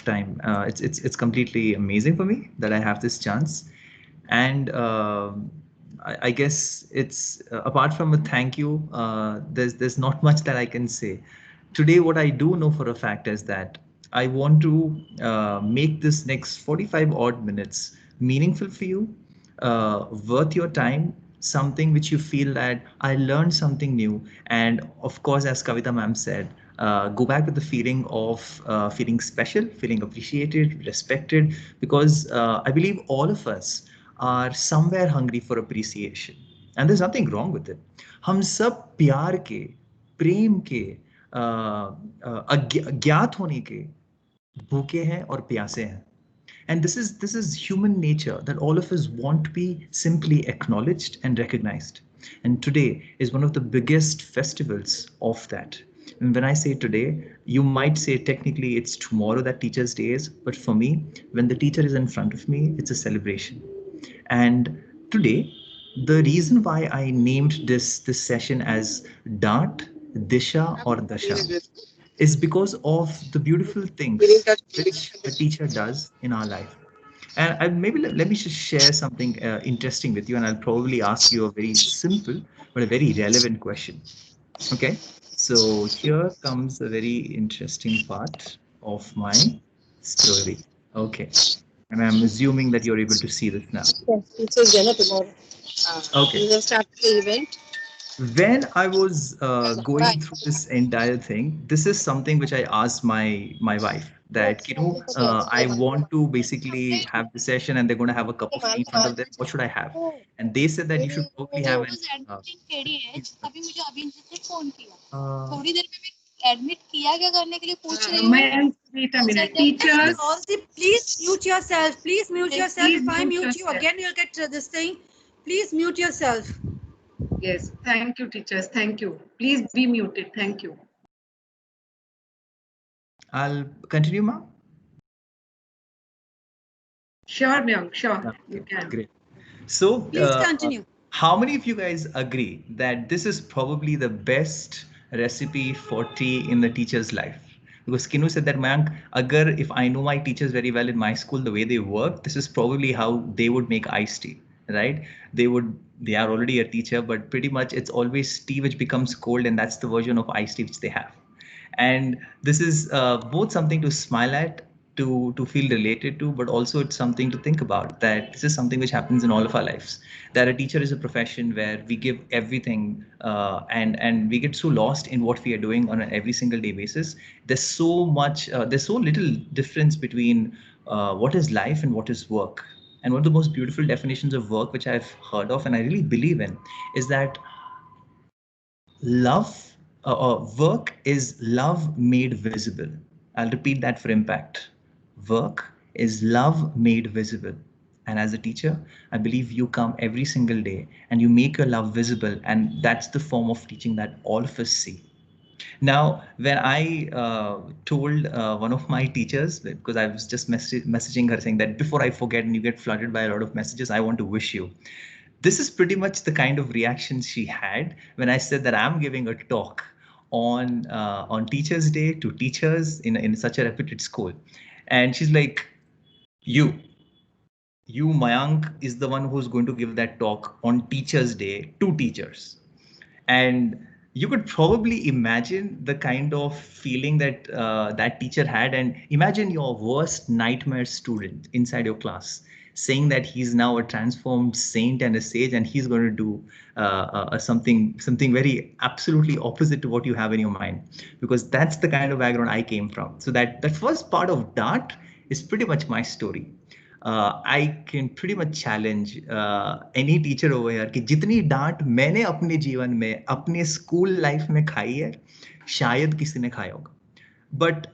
time. It's completely amazing for me that I have this chance, and I guess it's apart from a thank you. There's not much that I can say. Today, what I do know for a fact is that I want to make this next 45 odd minutes meaningful for you, worth your time, something which you feel that I learned something new. And of course, as Kavita ma'am said, go back with the feeling of feeling special, feeling appreciated, respected, because I believe all of us are somewhere hungry for appreciation. And there's nothing wrong with it. हम सब प्यार के, प्रेम के, अज्ञात होने के भूखे हैं और प्यासे हैं. And this is human nature, that all of us want to be simply acknowledged and recognized. And today is one of the biggest festivals of that. And when I say today, you might say technically it's tomorrow that Teachers Day is, but for me, when the teacher is in front of me, it's a celebration. And today, the reason why I named this session as Dant, Disha or Dasha is because of the beautiful things which a teacher does in our life. And maybe let me just share something interesting with you, and I'll probably ask you a very simple but a very relevant question. Okay, so here comes a very interesting part of my story. Okay, and I'm assuming that you're able to see this now. Yes, Teachers Day na tomorrow. Okay. We will start the event. When I was going through this entire thing, this is something which I asked my wife that I want to basically have the session and they're going to have a cup of tea in front of them. What should I have? And they said that you should probably have an. तभी मुझे अभिजीत ने phone किया Uh, थोड़ी देर में मैं admit किया क्या करने के लिए पूछ रही हूँ Ma'am, wait a minute. Teachers, All the, please mute yourself. Please mute yourself. Please If I mute mute you yourself. again, you'll get this thing. Please mute yourself. yes, thank you, teachers. Thank you. Please be muted. Thank you. I'll continue, ma'am. Sure, ma'am. Sure, Okay, you can. great. So, Please continue. how many of you guys agree that this is probably the best recipe for tea in the teacher's life? Because Kinu said that, Mayank, agar if I know my teachers very well in my school, the way they work, this is probably how they would make iced tea, right? They are already a teacher, but pretty much it's always tea which becomes cold, and that's the version of iced tea which they have. And this is both something to smile at, to feel related to, but also it's something to think about, that this is something which happens in all of our lives, that a teacher is a profession where we give everything, and we get so lost in what we are doing on an every single day basis. There's so little difference between what is life and what is work. And one of the most beautiful definitions of work which I've heard of and I really believe in is that work is love made visible. I'll repeat that for impact. Work is love made visible. And as a teacher, I believe you come every single day and you make your love visible. And that's the form of teaching that all of us see. Now, when I told one of my teachers, because I was just messaging her saying that before I forget and you get flooded by a lot of messages, I want to wish you. This is pretty much the kind of reaction she had when I said that I'm giving a talk on Teachers' Day to teachers in such a reputed school. And she's like, you Mayank is the one who's going to give that talk on Teachers' Day to teachers. And you could probably imagine the kind of feeling that that teacher had, and imagine your worst nightmare student inside your class saying that he's now a transformed saint and a sage, and he's going to do something very absolutely opposite to what you have in your mind, because that's the kind of background I came from. So that first part of Dart is pretty much my story. I can pretty much challenge any teacher over here कि जितनी डांट मैंने अपने जीवन में अपने school life में खाई है शायद किसी ने खाया होगा, बट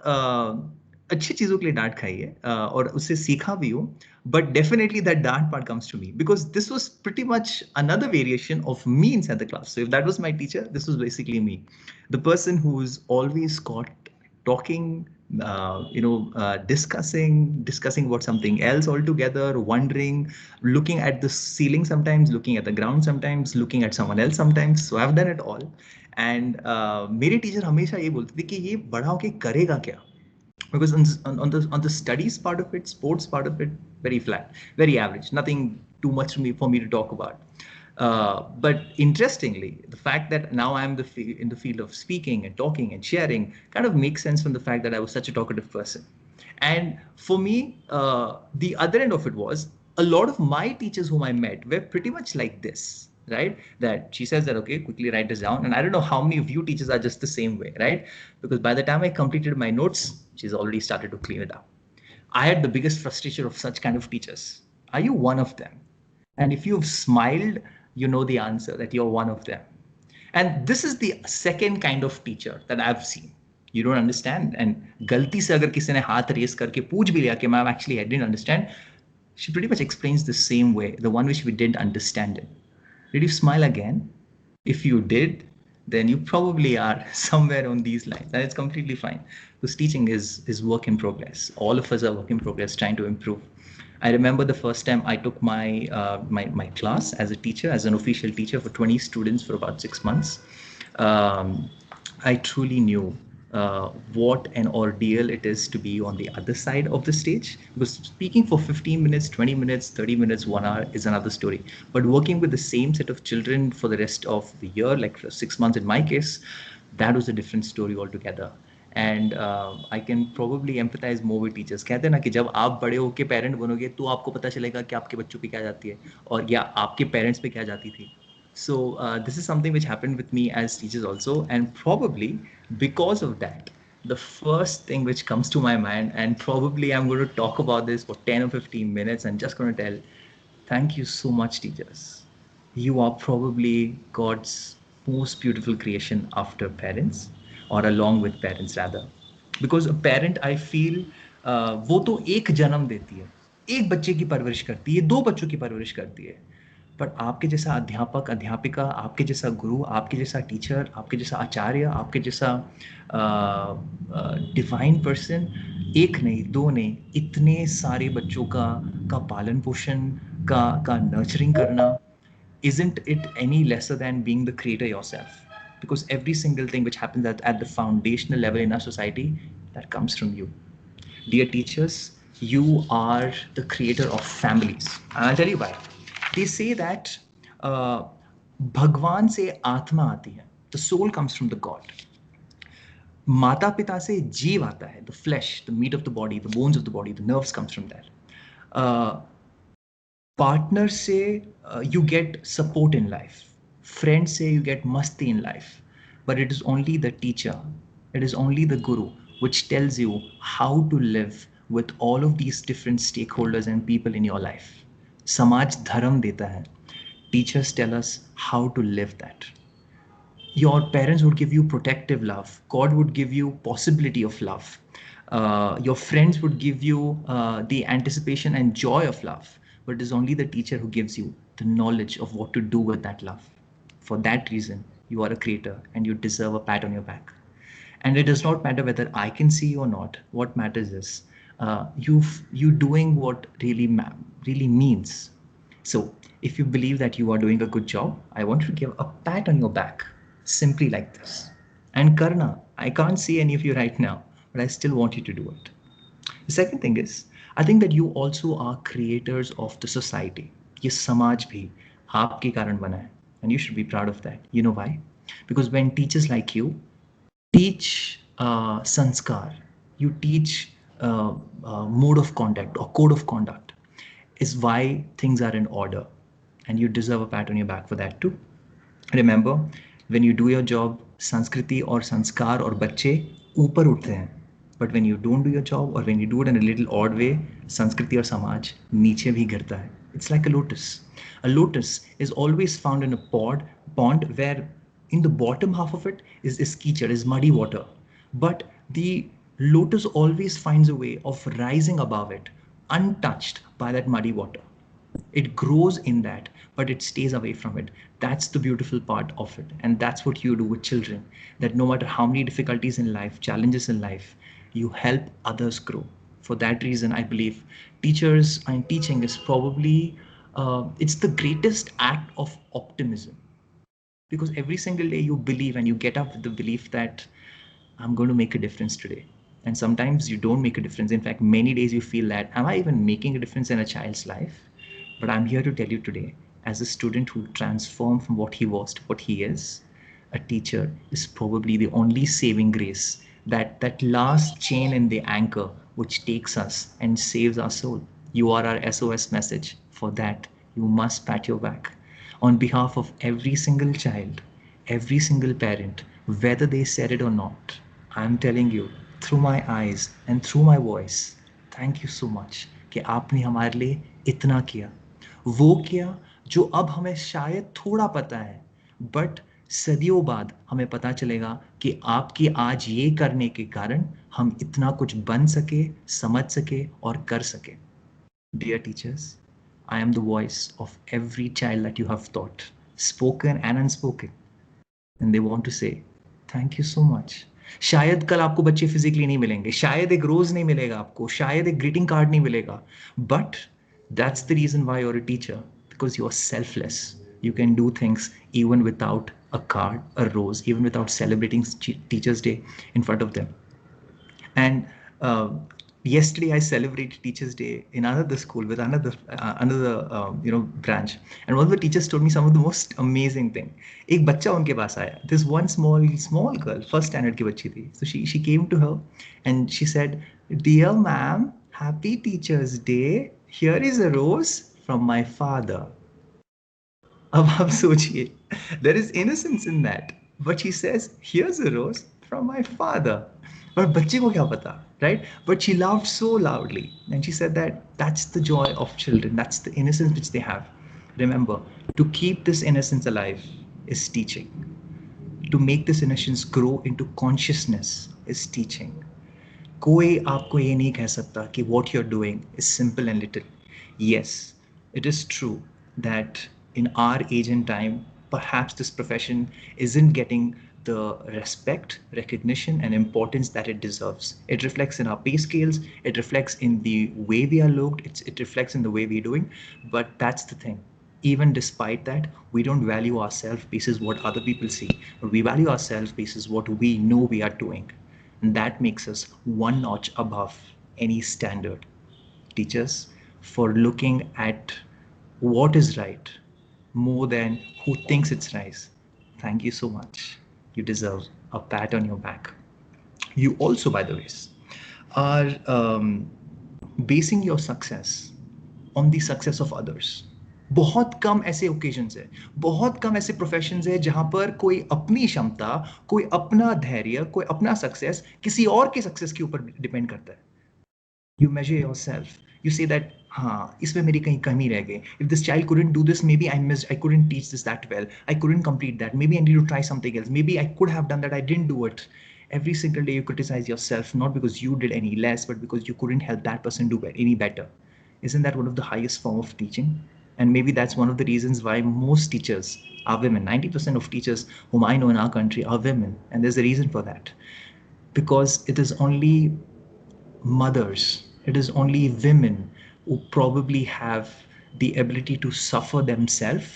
अच्छी चीजों के लिए डांट खाई है और उससे सीखा भी हूँ, but definitely that डांट part comes to me because this was pretty much another variation of me inside the class. So if that was my teacher, this was basically me, the person who's always caught talking, discussing about something else altogether, wondering, looking at the ceiling sometimes, looking at the ground sometimes, looking at someone else sometimes. So I've done it all. And मेरे teacher हमेशा ये बोलते थे कि ये बड़ा होके करेगा क्या, Because on the studies part of it, sports part of it, very flat, very average, nothing too much for me to talk about. But interestingly, the fact that now I'm in the field of speaking and talking and sharing kind of makes sense from the fact that I was such a talkative person. And for me, the other end of it was a lot of my teachers whom I met were pretty much like this, right? That she says that, okay, quickly write this down. And I don't know how many of you teachers are just the same way, right? Because by the time I completed my notes, she's already started to clean it up. I had the biggest frustration of such kind of teachers. Are you one of them? And if you've smiled, you know the answer that you're one of them. And this is the second kind of teacher that I've seen. You don't understand. And गलती से अगर किसी ने हाथ race करके पूछ भी लिया कि ma'am, actually I didn't understand, she pretty much explains the same way, the one which we didn't understand it. Did you smile again? If you did, then you probably are somewhere on these lines, and it's completely fine. Because teaching is work in progress. All of us are work in progress, trying to improve. I remember the first time I took my class as a teacher, as an official teacher for 20 students for about 6 months. I truly knew what an ordeal it is to be on the other side of the stage. Because speaking for 15 minutes, 20 minutes, 30 minutes, 1 hour is another story. But working with the same set of children for the rest of the year, like for 6 months in my case, that was a different story altogether. And I can probably empathize more with teachers. कहते हैं ना कि जब आप बड़े होकर parent बनोगे तो आपको पता चलेगा कि आपके बच्चों पे क्या जाती है और या आपके पेरेंट्स पे क्या जाती थी. So this is something which happened with me as teachers also, and probably because of that, the first thing which comes to my mind, and probably I'm going to talk about this for 10 or 15 minutes and just going to tell, thank you so much, teachers. You are probably God's most beautiful creation after parents, or along with parents rather. Because a parent, I feel, वो तो एक जन्म देती है, एक बच्चे की परवरिश करती है, दो बच्चों की परवरिश करती है. बट आपके जैसा अध्यापक, अध्यापिका, आपके जैसा गुरु, आपके जैसा टीचर, आपके जैसा आचार्य, आपके जैसा डिवाइन पर्सन, एक नहीं, दो नहीं, इतने सारे बच्चों का पालन पोषण का नर्चरिंग करना, isn't it any lesser than being the creator yourself? Because every single thing which happens at the foundational level in our society, that comes from you. Dear teachers, you are the creator of families. And I'll tell you why. They say that Bhagwan se Atma aati hai. The soul comes from the God. Mata Pita se Jeev aata hai. The flesh, the meat of the body, the bones of the body, the nerves comes from that. Partners say you get support in life. Friends say you get masti in life. But it is only the teacher, it is only the guru which tells you how to live with all of these different stakeholders and people in your life. Samaj dharam deta hai. Teachers tell us how to live that. Your parents would give you protective love. God would give you possibility of love. Your friends would give you the anticipation and joy of love. But it is only the teacher who gives you the knowledge of what to do with that love. For that reason, you are a creator and you deserve a pat on your back. And it does not matter whether I can see you or not. What matters is you doing what really means. So if you believe that you are doing a good job, I want to give a pat on your back, simply like this. And Karna, I can't see any of you right now, but I still want you to do it. The second thing is, I think that you also are creators of the society. ये समाज भी आपके कारण बना है, and you should be proud of that. You know why? Because when teachers like you teach sanskar, you teach mode of conduct or code of conduct, is why things are in order, and you deserve a pat on your back for that too. Remember, when you do your job, Sanskriti or sanskar or बच्चे ऊपर उठते हैं. But when you don't do your job, or when you do it in a little odd way, Sanskriti or Samaj नीचे भी गिरता है. It's like a lotus. A lotus is always found in a pond where in the bottom half of it is kichad, is muddy water. But the lotus always finds a way of rising above it, untouched by that muddy water. It grows in that, but it stays away from it. That's the beautiful part of it. And that's what you do with children, that no matter how many difficulties in life, challenges in life, you help others grow. For that reason, I believe teachers and teaching is probably, it's the greatest act of optimism. Because every single day you believe and you get up with the belief that I'm going to make a difference today. And sometimes you don't make a difference. In fact, many days you feel that, am I even making a difference in a child's life? But I'm here to tell you today, as a student who transformed from what he was to what he is, a teacher is probably the only saving grace, that last chain in the anchor which takes us and saves our soul. You are our SOS message. For that, you must pat your back. On behalf of every single child, every single parent, whether they said it or not, I'm telling you, through my eyes and through my voice, thank you so much कि आपने हमारे लिए इतना किया, वो किया जो अब हमें शायद थोड़ा पता है, बट सदियों बाद हमें पता चलेगा कि आपकी आज ये करने के कारण हम इतना कुछ बन सके, समझ सके और कर सके. Dear teachers, I am the voice of every child that you have taught, spoken and unspoken. And they want to say, thank you so much. शायद कल आपको बच्चे फिजिकली नहीं मिलेंगे, शायद एक रोज नहीं मिलेगा आपको, शायद एक ग्रीटिंग कार्ड नहीं मिलेगा, but that's the reason why you are a teacher, because you are selfless. You can do things even without a card, a rose, even without celebrating Teachers' Day in front of them. And yesterday I celebrated Teachers' Day in another school with another branch, and one of the teachers told me some of the most amazing thing. एक बच्चा उनके पास आया. This one small girl, first standard की बच्ची थी. So she came to her and she said, "Dear ma'am, happy Teachers' Day. Here is a rose from my father." अब आप सोचिए, there is innocence in that, but she says, "Here's a rose from my father." But बच्चे को क्या पता, right? But she laughed so loudly, and she said that that's the joy of children, that's the innocence which they have. Remember, to keep this innocence alive is teaching. To make this innocence grow into consciousness is teaching. कोई आपको ये नहीं कह सकता कि what you're doing is simple and little. Yes, it is true that in our age and time, perhaps this profession isn't getting the respect, recognition, and importance that it deserves. It reflects in our pay scales, it reflects in the way we are looked, it reflects in the way we're doing, but that's the thing. Even despite that, we don't value ourselves basis what other people see, but we value ourselves basis what we know we are doing. And that makes us one notch above any standard. Teachers, for looking at what is right more than who thinks it's right, thank you so much. You deserve a pat on your back. You also, by the way, are basing your success on the success of others. बहुत कम ऐसे occasions है, बहुत कम ऐसे professions है जहां पर कोई अपनी क्षमता, कोई अपना धैर्य, कोई अपना सक्सेस किसी और के सक्सेस के ऊपर डिपेंड करता है. You measure yourself. You say that, हाँ, इसमें मेरी कहीं कमी रह गई. If this child couldn't do this, maybe I missed. I couldn't teach this that well. I couldn't complete that. Maybe I need to try something else. Maybe I could have done that. I didn't do it. Every single day you criticize yourself, not because you did any less, but because you couldn't help that person do any better. Isn't that one of the highest form of teaching? And maybe that's one of the reasons why most teachers are women. 90% of teachers whom I know in our country are women. And there's a reason for that. Because it is only mothers, it is only women who probably have the ability to suffer themselves,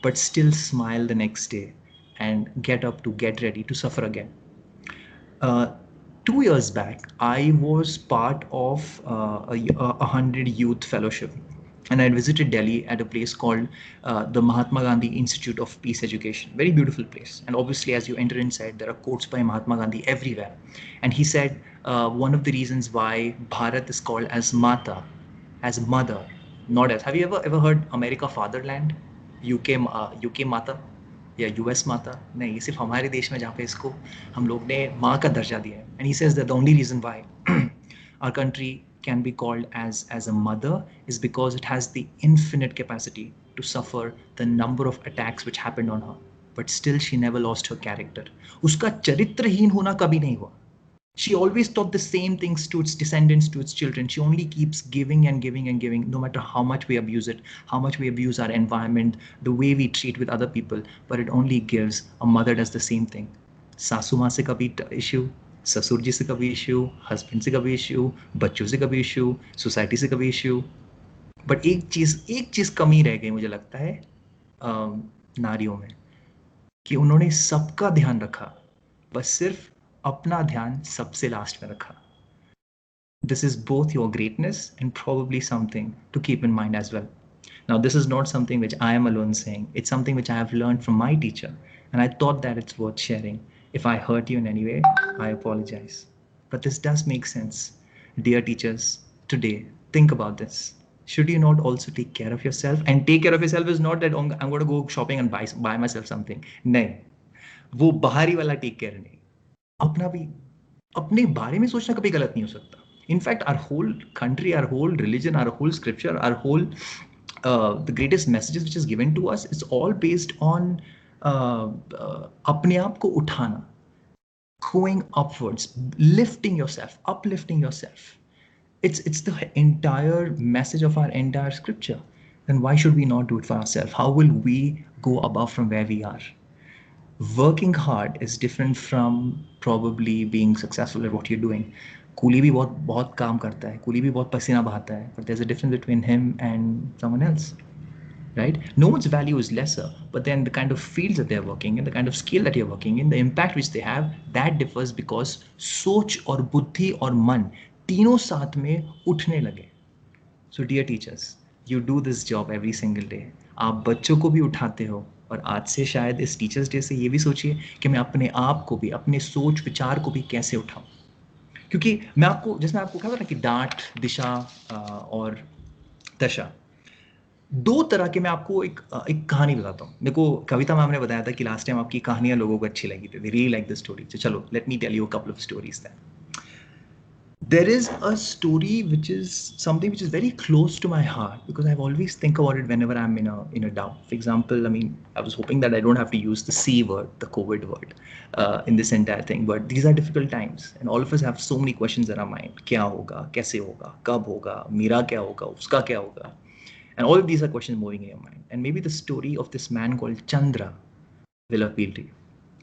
but still smile the next day and get up to get ready to suffer again. 2 years back, I was part of a 100 youth fellowship, and I visited Delhi at a place called the Mahatma Gandhi Institute of Peace Education. Very beautiful place. And obviously, as you enter inside, there are quotes by Mahatma Gandhi everywhere. And he said, one of the reasons why Bharat is called as Mata, as mother, not as, have you ever heard America fatherland, UK Mata, या US माता? नहीं, ये सिर्फ हमारे देश में जहाँ पे इसको हम लोग ने माँ का दर्जा दिया है. And he says that the only reason why our country can be called as a mother is because it has the infinite capacity to suffer the number of attacks which happened on her, but still she never lost her character. उसका चरित्रहीन होना कभी नहीं हुआ. She always taught the same things to its descendants, to its children. She only keeps giving and giving and giving, no matter how much we abuse it, how much we abuse our environment, the way we treat with other people, but it only gives. A mother does the same thing. सासू माँ से कभी issue, ससुर जी से कभी issue, husband से कभी issue, बच्चों से कभी issue, society से कभी issue. But एक चीज कमी रह गई मुझे लगता है नारियों में, कि उन्होंने सबका ध्यान रखा, बस सिर्फ अपना ध्यान सबसे लास्ट में रखा. This is both your greatness and probably something to keep in mind as well. Now, this is not something which I am alone saying. It's something which I have learned from my teacher, and I thought that it's worth sharing. If I hurt you in any way, I apologize. But this does make sense. Dear teachers, today, think about this. Should you not also take care of yourself? And take care of yourself is not that, "Oh, I'm going to go shopping and buy myself something." नहीं, वो बाहरी वाला take care नहीं. अपना भी अपने बारे में सोचना कभी गलत नहीं हो सकता. In fact, our whole country, our whole religion, our whole scripture, our whole the greatest messages which is given to us is all based on अपने आप को उठाना, going upwards, lifting yourself, uplifting yourself. It's the entire message of our entire scripture. Then why should we not do it for ourselves? How will we go above from where we are? Working hard is different from probably being successful at what you're doing. Coolie भी बहुत काम करता है, coolie भी बहुत पसीना बहाता है, but there's a difference between him and someone else, right? No one's value is lesser, but then the kind of fields that they're working in, the kind of skill that you're working in, the impact which they have, that differs because सोच और बुद्धि और मन तीनों साथ में उठने लगे. So dear teachers, you do this job every single day. आप बच्चों को भी उठाते हो, और आज से शायद इस टीचर्स डे से ये भी सोचिए कि मैं अपने आप को भी, अपने सोच विचार को भी कैसे उठाऊं. क्योंकि मैं आपको, जिसमें आपको कहा था ना कि डांट, दिशा और दशा, दो तरह के, मैं आपको एक कहानी बताता हूँ. मेरे को कविता मैम ने बताया था कि लास्ट टाइम आपकी कहानियां लोगों को अच्छी लगी थी. They really like the story. So चलो, let me tell you a couple of stories then. There is a story which is something which is very close to my heart because I've always think about it whenever I'm in a doubt. For example, I mean, I was hoping that I don't have to use the C word, the COVID word, in this entire thing. But these are difficult times, and all of us have so many questions in our mind. क्या होगा, कैसे होगा, कब होगा, मेरा क्या होगा, उसका क्या होगा, and all of these are questions moving in your mind. And maybe the story of this man called Chandra will appeal to you.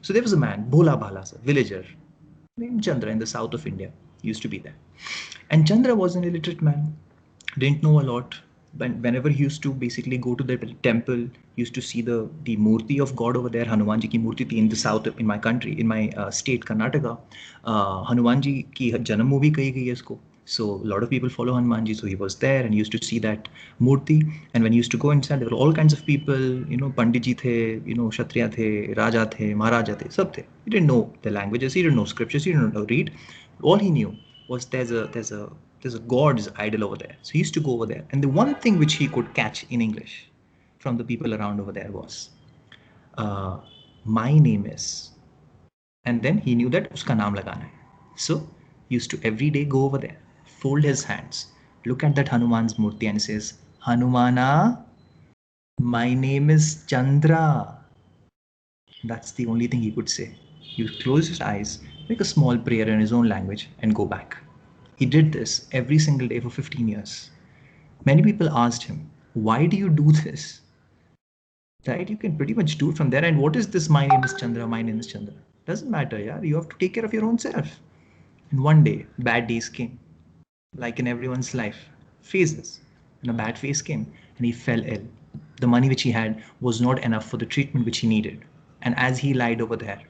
So there was a man, Bhola Bhala, villager named Chandra in the south of India. Used to be there, and Chandra was an illiterate man, didn't know a lot. But whenever he used to basically go to the temple, used to see the murti of God over there. Hanuman ji ki murti thi in the south, in my country, in my state Karnataka. Hanuman ji ki janam movie kahi gayi hai isko. So a lot of people follow Hanuman ji, so he was there and used to see that murti. And when he used to go inside, there were all kinds of people, Pandit ji the, Kshatriya the, Raja the, Maharaja the, sab the. He didn't know the languages, he didn't know scriptures, he didn't know read. All he knew was there's a God's idol over there. So he used to go over there, and the one thing which he could catch in English from the people around over there was, "My name is," and then he knew that uska naam lagana hai. So he used to every day go over there, fold his hands, look at that Hanuman's murti, and says, "Hanumana, my name is Chandra." That's the only thing he could say. He would close his eyes, make a small prayer in his own language, and go back. He did this every single day for 15 years. Many people asked him, "Why do you do this?" Right? You can pretty much do it from there. And what is this, "My name is Chandra, my name is Chandra"? Doesn't matter, yeah. You have to take care of your own self. And one day, bad days came, like in everyone's life, phases. And a bad phase came, and he fell ill. The money which he had was not enough for the treatment which he needed. And as he lied over there,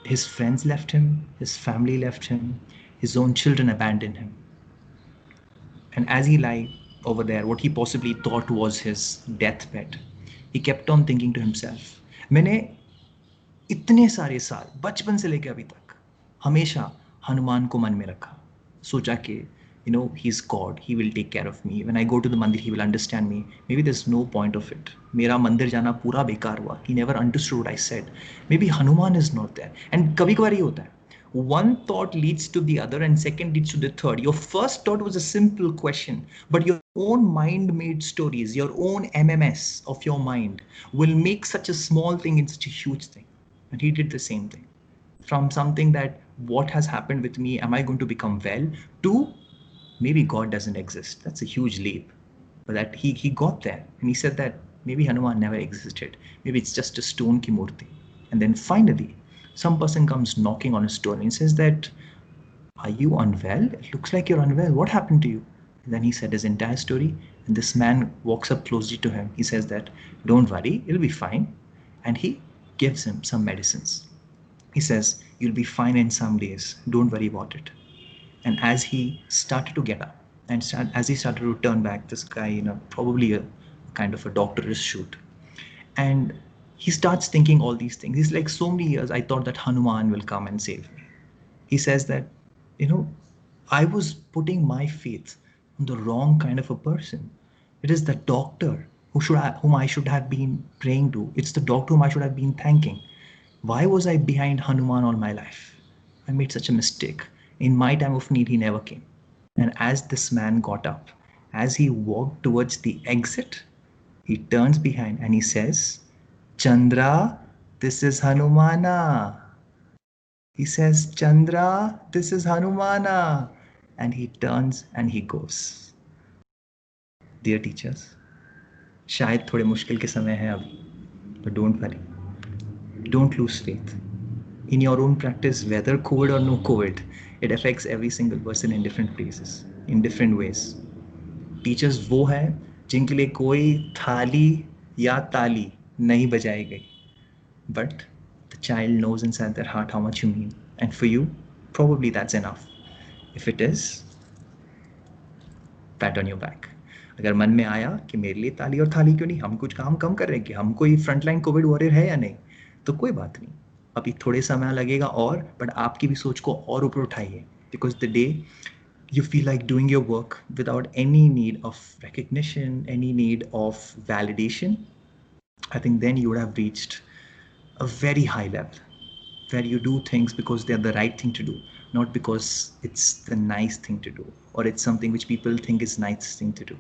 his friends left him, his family left him, his own children abandoned him. And as he lay over there, what he possibly thought was his deathbed, he kept on thinking to himself, मैंने इतने सारे साल बचपन से लेकर अभी तक हमेशा हनुमान को मन में रखा, सोचा कि he's God, he will take care of me. When I go to the mandir, he will understand me. Maybe there's no point of it. मेरा मंदिर जाना पूरा बेकार हुआ. He never understood what I said. Maybe Hanuman is not there. And कभी कभार ये होता है. One thought leads to the other, and second leads to the third. Your first thought was a simple question, but your own mind-made stories, your own MMS of your mind will make such a small thing into such a huge thing. And he did the same thing. From something that, what has happened with me, am I going to become well, to maybe God doesn't exist. That's a huge leap. But that he got there, and he said that maybe Hanuman never existed. Maybe it's just a stone ki murti. And then finally, some person comes knocking on his door and says that, "Are you unwell? It looks like you're unwell. What happened to you?" And then he said his entire story. And this man walks up closely to him. He says that, "Don't worry, it'll be fine." And he gives him some medicines. He says, "You'll be fine in some days. Don't worry about it." And as he started to get up and as he started to turn back, this guy, probably a kind of a doctor's shoot. And he starts thinking all these things. He's like, so many years I thought that Hanuman will come and save me. He says that, I was putting my faith on the wrong kind of a person. It is the doctor whom I should have been praying to. It's the doctor whom I should have been thanking. Why was I behind Hanuman all my life? I made such a mistake. In my time of need, he never came. And as this man got up, as he walked towards the exit, he turns behind and he says, Chandra, this is Hanumana. He says, Chandra, this is Hanumana. And he turns and he goes. Dear teachers, शायद थोड़े मुश्किल के समय हैं अभी, but don't worry. Don't lose faith. In your own practice, whether COVID or no COVID, it affects every single person in different places, in different ways. Teachers वो है जिनके लिए कोई थाली या ताली नहीं बजाई गई. But the child knows inside their heart how much you mean. And for you, probably that's enough. If it is, pat on your back. अगर मन में आया कि मेरे लिए ताली और थाली क्यों नहीं, हम कुछ काम कम कर रहे हैं कि हम कोई फ्रंटलाइन कोविड वॉरियर है या नहीं, तो कोई बात नहीं, अभी थोड़े समय लगेगा और, बट आपकी भी सोच को और ऊपर उठाइए. Because the day you feel like doing your work without any need of recognition, any need of validation, I think then you would have reached a very high level where you do things because they're the right thing to do, not because it's the nice thing to do or it's something which people think is nice thing to do.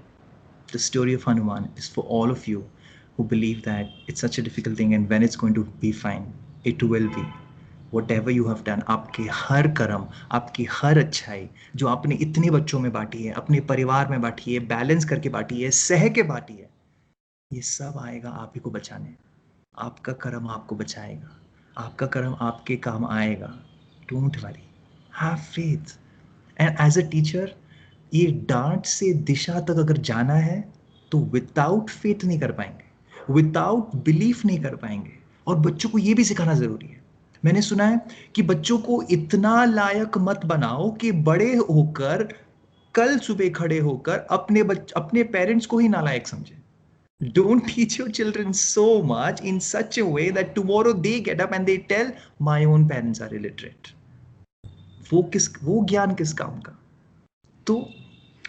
The story of Hanuman is for all of you who believe that it's such a difficult thing and when it's going to be fine, it will be. Whatever you have done, आपके हर कर्म, आपकी हर अच्छाई जो आपने इतने बच्चों में बांटी है, अपने परिवार में बांटी है, बैलेंस करके बांटी है, सह के बांटी है, ये सब आएगा आप ही को बचाने. आपका कर्म आपको बचाएगा, आपका कर्म आपके काम आएगा. Don't worry, have faith. And as a teacher, ये डांट से दिशा तक अगर जाना है तो विदाउट फेथ नहीं कर पाएंगे, विदाउट बिलीफ नहीं कर पाएंगे. और बच्चों को ये भी सिखाना जरूरी है. मैंने सुना है कि बच्चों को इतना लायक मत बनाओ कि बड़े होकर कल सुबह खड़े होकर अपने पेरेंट्स को ही नालायक समझे. Don't teach your children so much in such a way that tomorrow they get up and they tell my own parents are illiterate. वो ज्ञान किस काम का? तो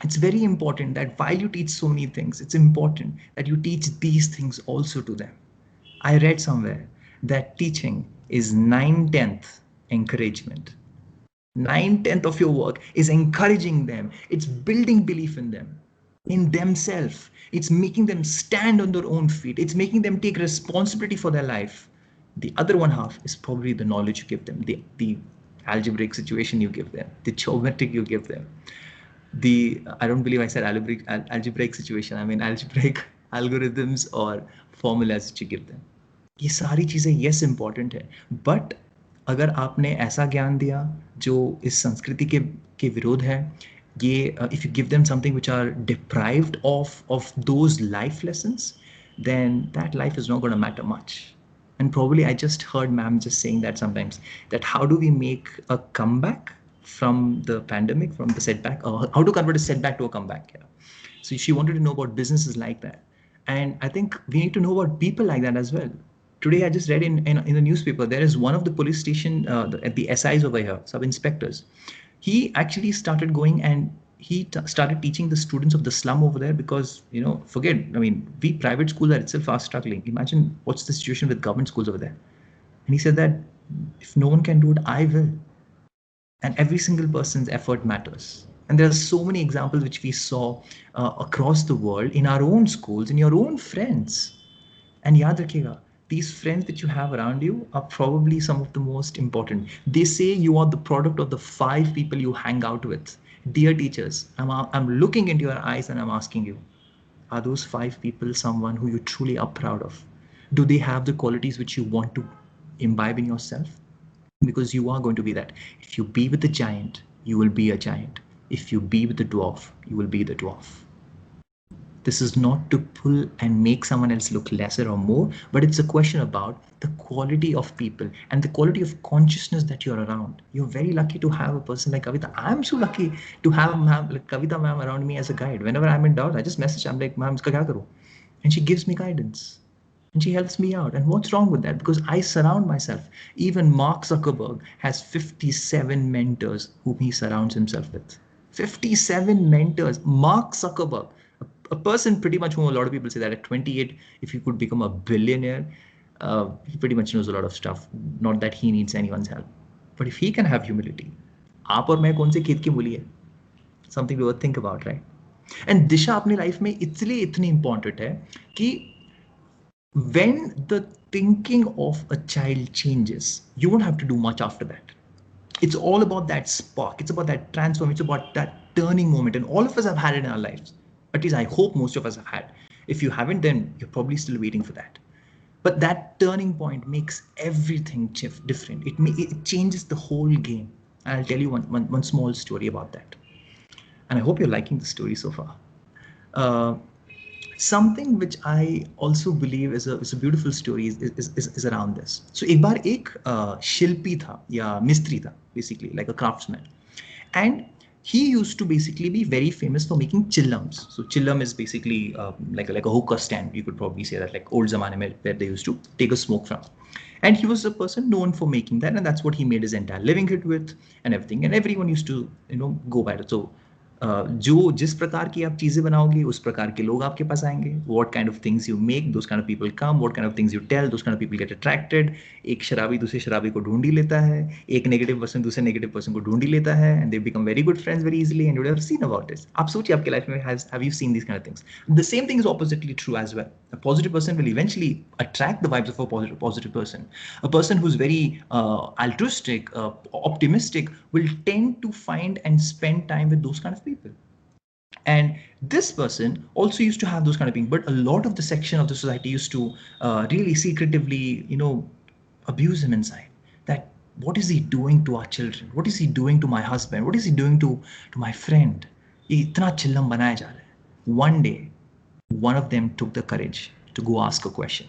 it's very important that while you teach so many things, it's important that you teach these things also to them. I read somewhere that teaching is 9/10 encouragement. 9/10 of your work is encouraging them. It's building belief in them, in themselves. It's making them stand on their own feet. It's making them take responsibility for their life. The other one half is probably the knowledge you give them, the algebraic situation you give them, the geometric you give them. I don't believe I said algebraic situation. I mean algebraic algorithms or formulas that you give them. ये सारी चीज़ें yes important है, but अगर आपने ऐसा ज्ञान दिया जो इस संस्कृति के विरोध है, ये if you give them something which are deprived of those life lessons, then that life is not going to matter much. And probably I just heard ma'am just saying that sometimes, that how do we make a comeback from the pandemic, from the setback, or how to convert a setback to a comeback. Yeah. So she wanted to know about businesses like that. And I think we need to know about people like that as well. Today, I just read in the newspaper, there is one of the police station at the SIs over here, sub-inspectors. He actually started going and he started teaching the students of the slum over there because, forget, I mean, we private schools are itself are struggling. Imagine what's the situation with government schools over there. And he said that if no one can do it, I will. And every single person's effort matters. And there are so many examples which we saw across the world in our own schools, in your own friends. And yaad rakhega, these friends that you have around you are probably some of the most important. They say you are the product of the 5 people you hang out with. Dear teachers, I'm looking into your eyes and I'm asking you, are those 5 people someone who you truly are proud of? Do they have the qualities which you want to imbibe in yourself? Because you are going to be that. If you be with the giant, you will be a giant. If you be with the dwarf, you will be the dwarf. This is not to pull and make someone else look lesser or more, but it's a question about the quality of people and the quality of consciousness that you're around. You're very lucky to have a person like Kavita. I'm so lucky to have like Kavita ma'am around me as a guide. Whenever I'm in doubt, I just message. I'm like, ma'am, iska kya karu? And she gives me guidance. And she helps me out. And what's wrong with that? Because I surround myself. Even Mark Zuckerberg has 57 mentors whom he surrounds himself with. 57 mentors. Mark Zuckerberg, a person pretty much whom a lot of people say that at 28, if you could become a billionaire, he pretty much knows a lot of stuff. Not that he needs anyone's help. But if he can have humility, आप और मैं कौन से खेत की मूली है? Something we would think about, right? And दिशा अपनी लाइफ में इसलिए इतनी important है कि when the thinking of a child changes, you won't have to do much after that. It's all about that spark. It's about that transform. It's about that turning moment. And all of us have had it in our lives. At least I hope most of us have had. If you haven't, then you're probably still waiting for that. But that turning point makes everything different. It changes the whole game. And I'll tell you one small story about that. And I hope you're liking the story so far. Something which I also believe is a beautiful story is around this. So एक बार एक शिल्पी था या मिस्त्री था, basically like a craftsman, and he used to basically be very famous for making chillams. So chillam is basically like a hookah stand. You could probably say that, like old zamane mein where they used to take a smoke from. And he was a person known for making that, and that's what he made his entire living hit with and everything. And everyone used to go by it. So जो जिस प्रकार की आप चीजें बनाओगे उस प्रकार के लोग आपके पास आएंगे. What kind of things you make, those kind of people come. What kind of things you tell, those kind of people get attracted. एक शराबी दूसरे शराबी को ढूंढ ही लेता है, एक नेगेटिव पर्सन दूसरे नेगेटिव पर्सन को ढूंढ ही लेता है, and they become very good friends very easily. And you would have seen about this. आप सोचिए आपके लाइफ में have you seen these kind of things? The same thing is oppositely true as well. A positive person will eventually attract the vibes of a positive person. A person who's very altruistic, optimistic will tend to find and spend time with those kind of people. And this person also used to have those kind of things, but a lot of the section of the society used to really secretively, abuse him inside. That what is he doing to our children? What is he doing to my husband? What is he doing to my friend? ये इतना चिल्लम बनाया जा रहा है. One day, one of them took the courage to go ask a question.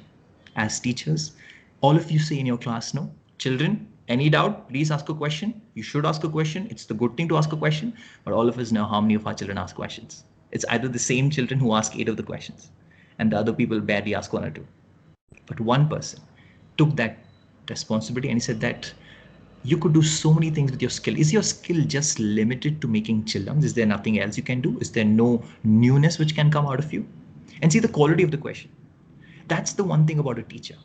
As teachers, all of you say in your class, no, children, any doubt, please ask a question. You should ask a question. It's the good thing to ask a question. But all of us know how many of our children ask questions. It's either the same children who ask 8 of the questions, and the other people barely ask 1 or 2. But one person took that responsibility and he said that you could do so many things with your skill. Is your skill just limited to making chillams? Is there nothing else you can do? Is there no newness which can come out of you? And see the quality of the question. That's the one thing about a teacher.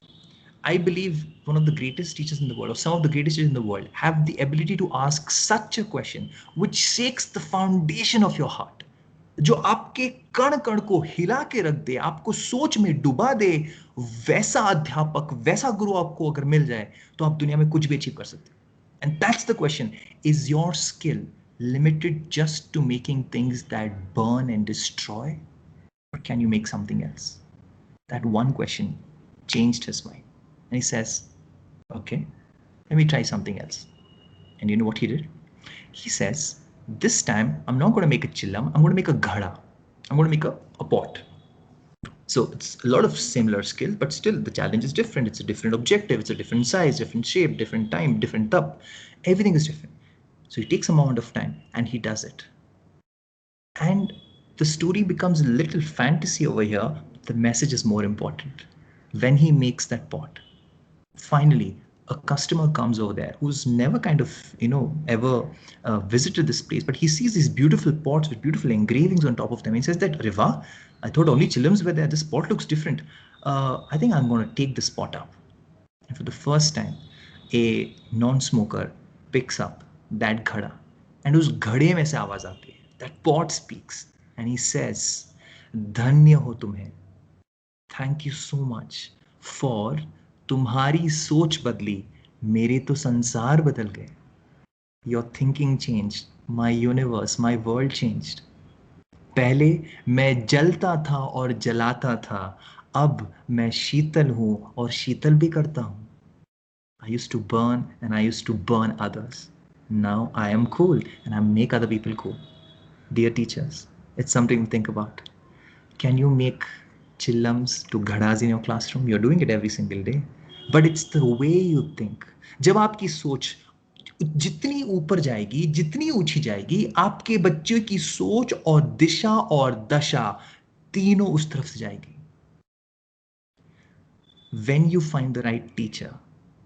I believe one of the greatest teachers in the world, or some of the greatest teachers in the world, have the ability to ask such a question which shakes the foundation of your heart. जो आपके कण कण को हिला के रख दे, आपको सोच में डुबा दे, वैसा अध्यापक, वैसा गुरु आपको अगर मिल जाए तो आप दुनिया में कुछ भी अचीव कर सकते हैं. And that's the question. Is your skill limited just to making things that burn and destroy? Or can you make something else? That one question changed his mind. And he says, okay, let me try something else. And you know what he did? He says, this time, I'm not going to make a chillam. I'm going to make a ghada. I'm going to make a pot. So it's a lot of similar skills, but still the challenge is different. It's a different objective. It's a different size, different shape, different time, different tub. Everything is different. So he takes some amount of time and he does it. And the story becomes a little fantasy over here. The message is more important. When he makes that pot, finally, a customer comes over there who's never kind of, ever visited this place, but he sees these beautiful pots with beautiful engravings on top of them. He says that, Riva, I thought only chillams were there. This pot looks different. I think I'm going to take this pot up. And for the first time, a non-smoker picks up that ghada. And उस घड़े में से आवाज आती है. That pot speaks. And he says, धन्य हो तुम्हें. Thank you so much for तुम्हारी सोच बदली, मेरे तो संसार बदल गए. Your thinking changed, my universe, my world changed. पहले मैं जलता था और जलाता था, अब मैं शीतल हूं और शीतल भी करता हूं. I used to burn and I used to burn others. Now I am cool and I make other people cool. Dear teachers, it's something to think about. Can you make chillams to ghadas in your classroom? You're doing it every single day. But it's the way you think. जब आपकी सोच जितनी ऊपर जाएगी, जितनी ऊंची जाएगी, आपके बच्चे की सोच और दिशा और दशा तीनों उस तरफ से जाएगी. When you find the right teacher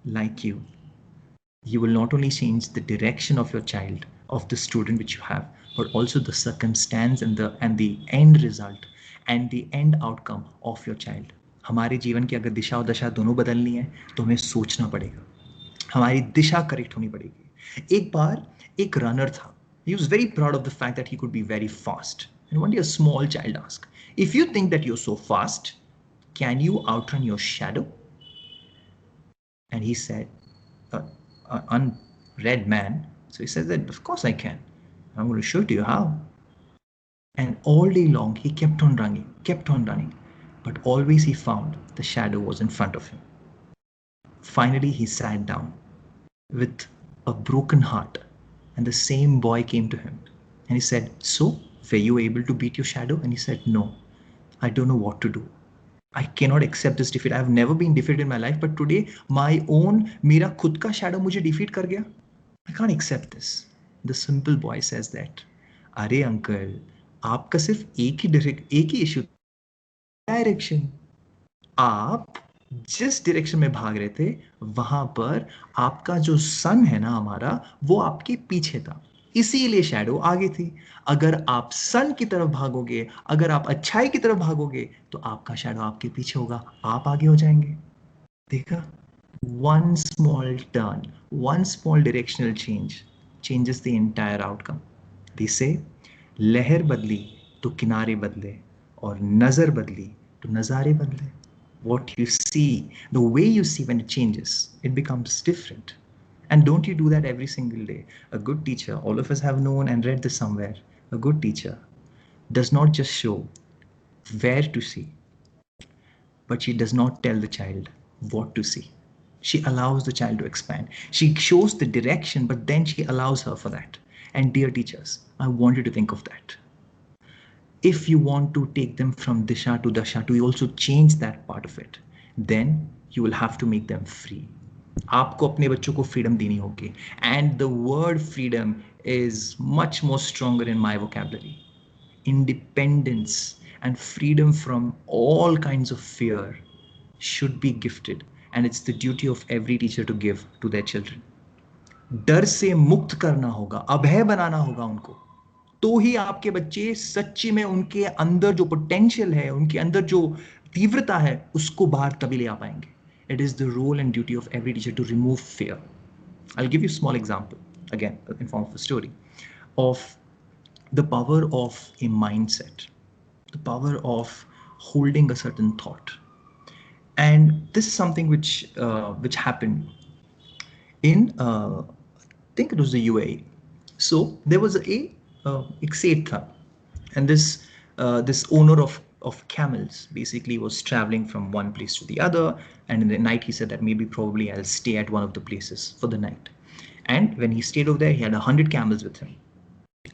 like you will not only change the direction of your child, of the student which you have, but also the circumstance and the end result and the end outcome of your child. हमारे जीवन की अगर दिशा और दशा दोनों बदलनी है तो हमें सोचना पड़ेगा, हमारी दिशा करेक्ट होनी पड़ेगी. एक बार एक रनर था. He was very proud of the fact that he could be very fast. And one day a small child asked, if you think that you're so fast, can you outrun your shadow? And he said, an unread man. So he says that, of course I can. I'm going to show it to you how. And all day long, he kept on running. But always he found the shadow was in front of him. Finally, he sat down with a broken heart. And the same boy came to him. And he said, so, were you able to beat your shadow? And he said, no, I don't know what to do. I cannot accept this defeat. I have never been defeated in my life, but today मेरा खुद का shadow मुझे defeat कर गया. I can't accept this. The simple boy says that, अरे uncle, आपका सिर्फ एक ही issue, direction. आप जिस direction में भाग रहे थे, वहां पर आपका जो sun है ना हमारा, वो आपके पीछे था. इसीलिए शैडो आगे थी. अगर आप सन की तरफ भागोगे, अगर आप अच्छाई की तरफ भागोगे, तो आपका शैडो आपके पीछे होगा, आप आगे हो जाएंगे. देखा? One small turn, one small directional change changes the entire outcome. They say, लहर बदली तो किनारे बदले और नजर बदली तो नजारे बदले. What you see, the way you see when it changes, it becomes different. And don't you do that every single day? A good teacher, all of us have known and read this somewhere. A good teacher does not just show where to see, but she does not tell the child what to see. She allows the child to expand. She shows the direction, but then she allows her for that. And dear teachers, I want you to think of that. If you want to take them from disha to dasha to also change that part of it, then you will have to make them free. आपको अपने बच्चों को freedom देनी होगी. And the word freedom is much more stronger in my vocabulary. Independence and freedom from all kinds of fear should be gifted, and it's the duty of every teacher to give to their children. डर से मुक्त करना होगा, अभय बनाना होगा उनको, तो ही आपके बच्चे सच्ची में उनके अंदर जो पोटेंशियल है, उनके अंदर जो तीव्रता है, उसको बाहर तभी ले आ पाएंगे. It is the role and duty of every teacher to remove fear. I'll give you a small example, again, in form of a story, of the power of a mindset, the power of holding a certain thought. And this is something which happened in, I think it was the UAE. So there was एक सेठ था, and this owner of camels basically was traveling from one place to the other, and in the night he said that probably I'll stay at one of the places for the night. And when he stayed over there, he had 100 camels with him.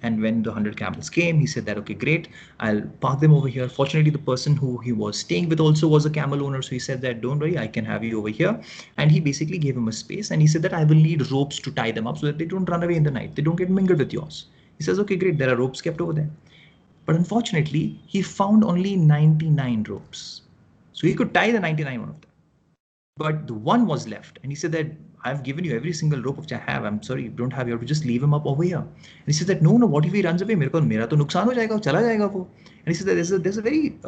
And when the 100 camels came, he said that, okay, great, I'll park them over here. Fortunately, the person who he was staying with also was a camel owner, so he said that, don't worry, I can have you over here. And he basically gave him a space, and he said that I will need ropes to tie them up so that they don't run away in the night, they don't get mingled with yours. He says, okay, great, there are ropes kept over there. But unfortunately, he found only 99 ropes. So he could tie the 99 one of them. But the one was left. And he said that, I've given you every single rope which I have. I'm sorry, you don't have, you have to just leave him up over here. And he said that, no, what if he runs away? Mera to nuksan ho jayega, chala jayega wo. And he said that there's a very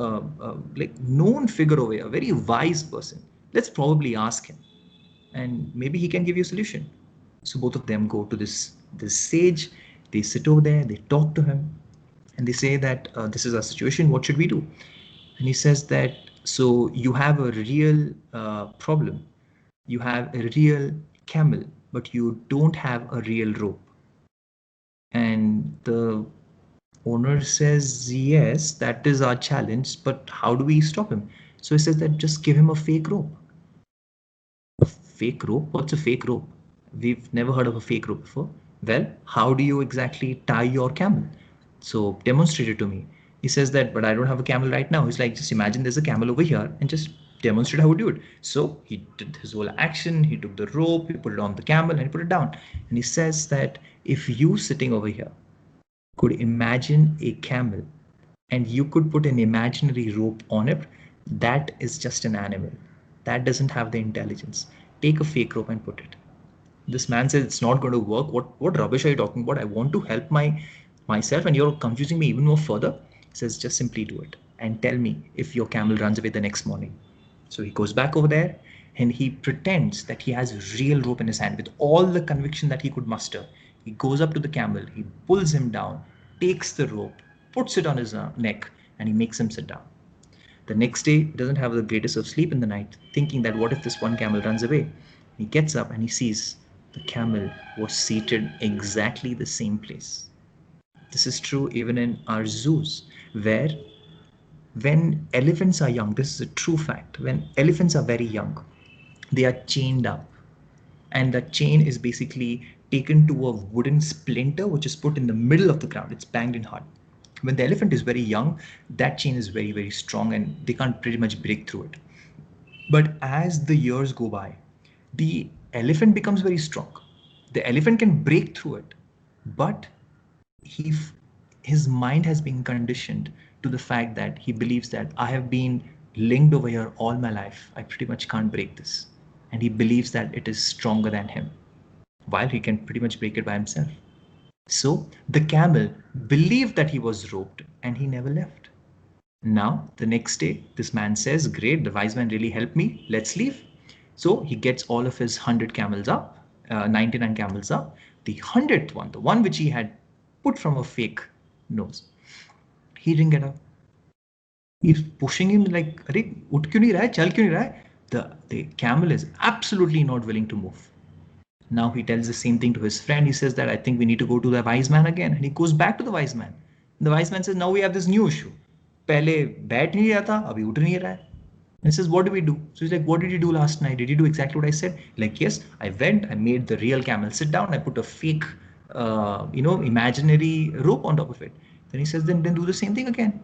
like known figure over here, a very wise person. Let's probably ask him. And maybe he can give you a solution. So both of them go to this sage. They sit over there, they talk to him. And they say that this is our situation, what should we do? And he says that, so you have a real problem. You have a real camel, but you don't have a real rope. And the owner says, yes, that is our challenge, but how do we stop him? So he says that just give him a fake rope. A fake rope? What's a fake rope? We've never heard of a fake rope before. Well, how do you exactly tie your camel? So demonstrate it to me. He says that, but I don't have a camel right now. He's like, just imagine there's a camel over here and just demonstrate how to do it. So he did his whole action. He took the rope, he put it on the camel and he put it down. And he says that if you sitting over here could imagine a camel and you could put an imaginary rope on it, that is just an animal. That doesn't have the intelligence. Take a fake rope and put it. This man says it's not going to work. What rubbish are you talking about? I want to help myself and you're confusing me even more further. He says, just simply do it and tell me if your camel runs away the next morning. So he goes back over there and he pretends that he has real rope in his hand with all the conviction that he could muster. He goes up to the camel, he pulls him down, takes the rope, puts it on his neck, and he makes him sit down. The next day, he doesn't have the greatest of sleep in the night, thinking that what if this one camel runs away? He gets up and he sees the camel was seated exactly the same place. This is true even in our zoos, where when elephants are young, this is a true fact, when elephants are very young, they are chained up. And the chain is basically taken to a wooden splinter, which is put in the middle of the ground. It's banged in hard. When the elephant is very young, that chain is very, very strong and they can't pretty much break through it. But as the years go by, the elephant becomes very strong. The elephant can break through it, but his mind has been conditioned to the fact that he believes that I have been linked over here all my life. I pretty much can't break this. And he believes that it is stronger than him, while he can pretty much break it by himself. So the camel believed that he was roped and he never left. Now, the next day, this man says, great, the wise man really helped me. Let's leave. So he gets all of his 100 camels up, 99 camels up. The 100th one, the one which he had put from a fake nose, he didn't get up. He's pushing him like, "Arey, ut kyun nahi raha hai? Chal kyun nahi raha hai?" The camel is absolutely not willing to move. Now he tells the same thing to his friend. He says that I think we need to go to the wise man again. And he goes back to the wise man. And the wise man says, now we have this new issue. पहले बैठ नहीं रहा था, अभी उठ नहीं रहा है. And he says, what do we do? So he's like, what did you do last night? Did you do exactly what I said? Like, yes, I went, I made the real camel sit down. I put a fake, imaginary rope on top of it. Then he says, then do the same thing again.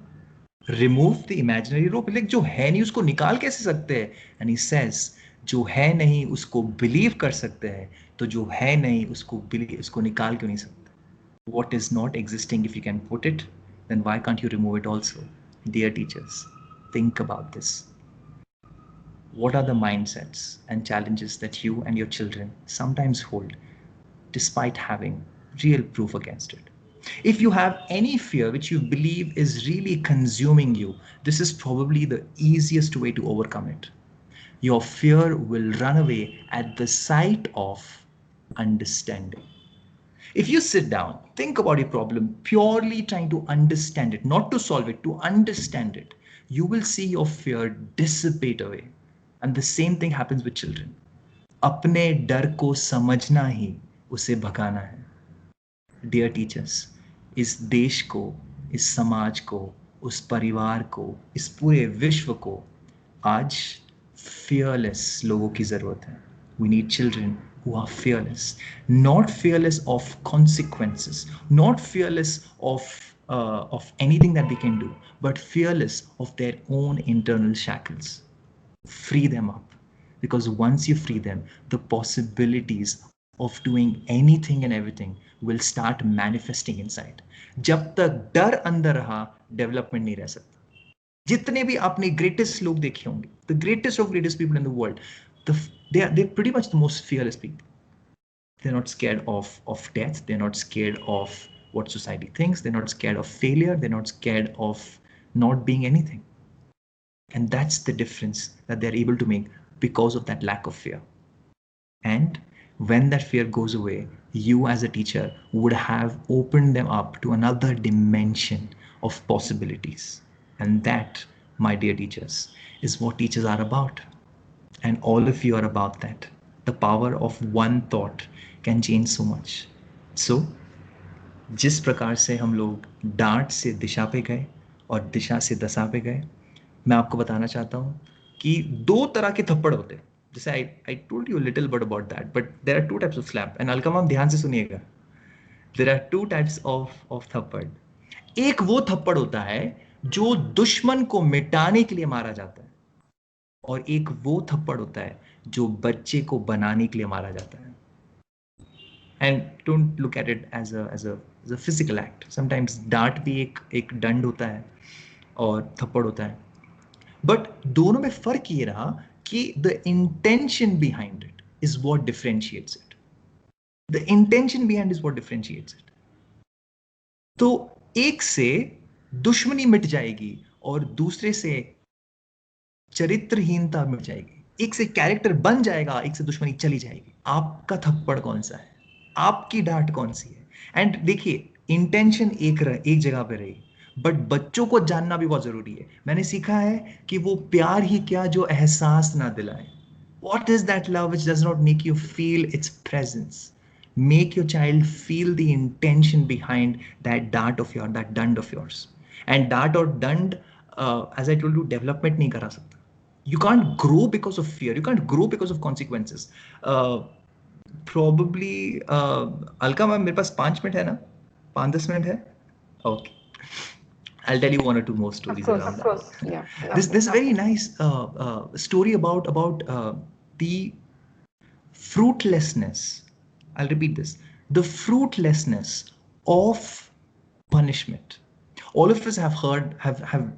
Remove the imaginary rope. Like, जो है नहीं उसको निकाल कैसे सकते हैं? And he says, जो है नहीं उसको believe कर सकते हैं, तो जो है नहीं उसको निकाल क्यों नहीं सकते? What is not existing, if you can put it, then why can't you remove it also? Dear teachers, think about this. What are the mindsets and challenges that you and your children sometimes hold despite having real proof against it? If you have any fear which you believe is really consuming you, this is probably the easiest way to overcome it. Your fear will run away at the sight of understanding. If you sit down, think about your problem, purely trying to understand it, not to solve it, to understand it, you will see your fear dissipate away. And the same thing happens with children. अपने डर को समझना ही उसे भगाना है. Dear teachers, इस देश को, इस समाज को, उस परिवार को, इस पूरे विश्व को आज fearless लोगों की जरूरत है. We need children who are fearless, not fearless of consequences, not fearless of anything that they can do, but fearless of their own internal shackles. Free them up, because once you free them, the possibilities of doing anything and everything will start manifesting inside. जब तक डर अंदर रहा, development नहीं रह सकता. जितने भी आपने greatest लोग देखे होंगे, the greatest of greatest people in the world, they're pretty much the most fearless people. They're not scared of death. They're not scared of what society thinks. They're not scared of failure. They're not scared of not being anything. And that's the difference that they're able to make because of that lack of fear. And when that fear goes away, you as a teacher would have opened them up to another dimension of possibilities. And that, my dear teachers, is what teachers are about. And all of you are about that. The power of one thought can change so much. So, जिस प्रकार से हम लोग डांट से दिशा पे गए और दिशा से दशा पे गए, मैं आपको बताना चाहता हूँ कि दो तरह के थप्पड़ होते हैं. जैसे I told you a little bit about that, but there are two types of slap. And अलकम आप ध्यान से सुनिएगा. There are two types of थप्पड़. एक वो थप्पड़ होता है जो दुश्मन को मिटाने के लिए मारा जाता है, और एक वो थप्पड़ होता है जो बच्चे को बनाने के लिए मारा जाता है. And don't look at it as a physical act. Sometimes डांट भी एक दंड होता है और थप्पड़ होता है. But दोनों में फर्क ये रहा कि the intention behind it is what differentiates it. The intention behind is what differentiates it. तो एक से दुश्मनी मिट जाएगी और दूसरे से चरित्रहीनता मिट जाएगी. एक से कैरेक्टर बन जाएगा, एक से दुश्मनी चली जाएगी. आपका थप्पड़ कौन सा है, आपकी डांट कौन सी है? एंड देखिए, इंटेंशन एक जगह पे रही, बट बच्चों को जानना भी बहुत जरूरी है. मैंने सीखा है कि वो प्यार ही क्या जो एहसास ना दिलाए. What is that love which does not make you feel its presence? Make your child feel the intention behind that dart of yours, that dand of yours. And dart or dand, as I told you, development नहीं करा सकता. You can't grow because of fear. You can't grow because of consequences. Probably, Alka ma'am, मेरे पास 5 minute है ना? 5-10 minute है? Okay. I'll tell you one or two more stories around that. Of course, yeah. This very nice story about the fruitlessness. I'll repeat this: the fruitlessness of punishment. All of us have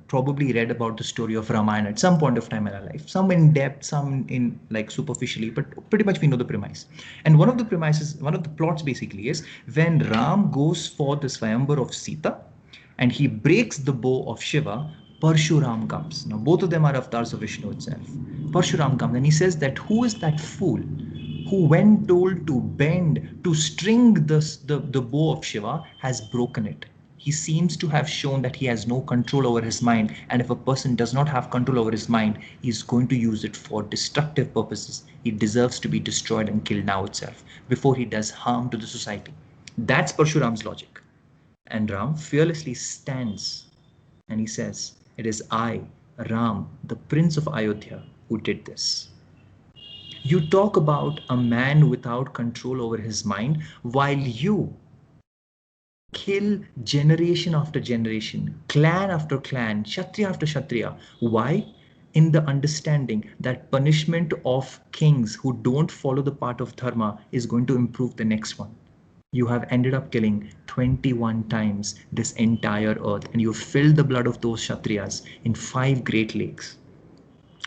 probably read about the story of Ramayana at some point of time in our life. Some in depth, some in like superficially, but pretty much we know the premise. And one of the plots basically is when Ram goes for the Swayamvar of Sita, and he breaks the bow of Shiva, Parshuram comes. Now both of them are avatars of Vishnu itself. Parshuram comes and he says that who is that fool who, when told to bend, to string the bow of Shiva, has broken it. He seems to have shown that he has no control over his mind, and if a person does not have control over his mind, he is going to use it for destructive purposes. He deserves to be destroyed and killed now itself before he does harm to the society. That's Parshuram's logic. And Ram fearlessly stands and he says, it is I, Ram, the Prince of Ayodhya, who did this. You talk about a man without control over his mind, while you kill generation after generation, clan after clan, Kshatriya after Kshatriya. Why? In the understanding that punishment of kings who don't follow the path of dharma is going to improve the next one. You have ended up killing 21 times this entire earth, and you filled the blood of those Kshatriyas in 5 great lakes.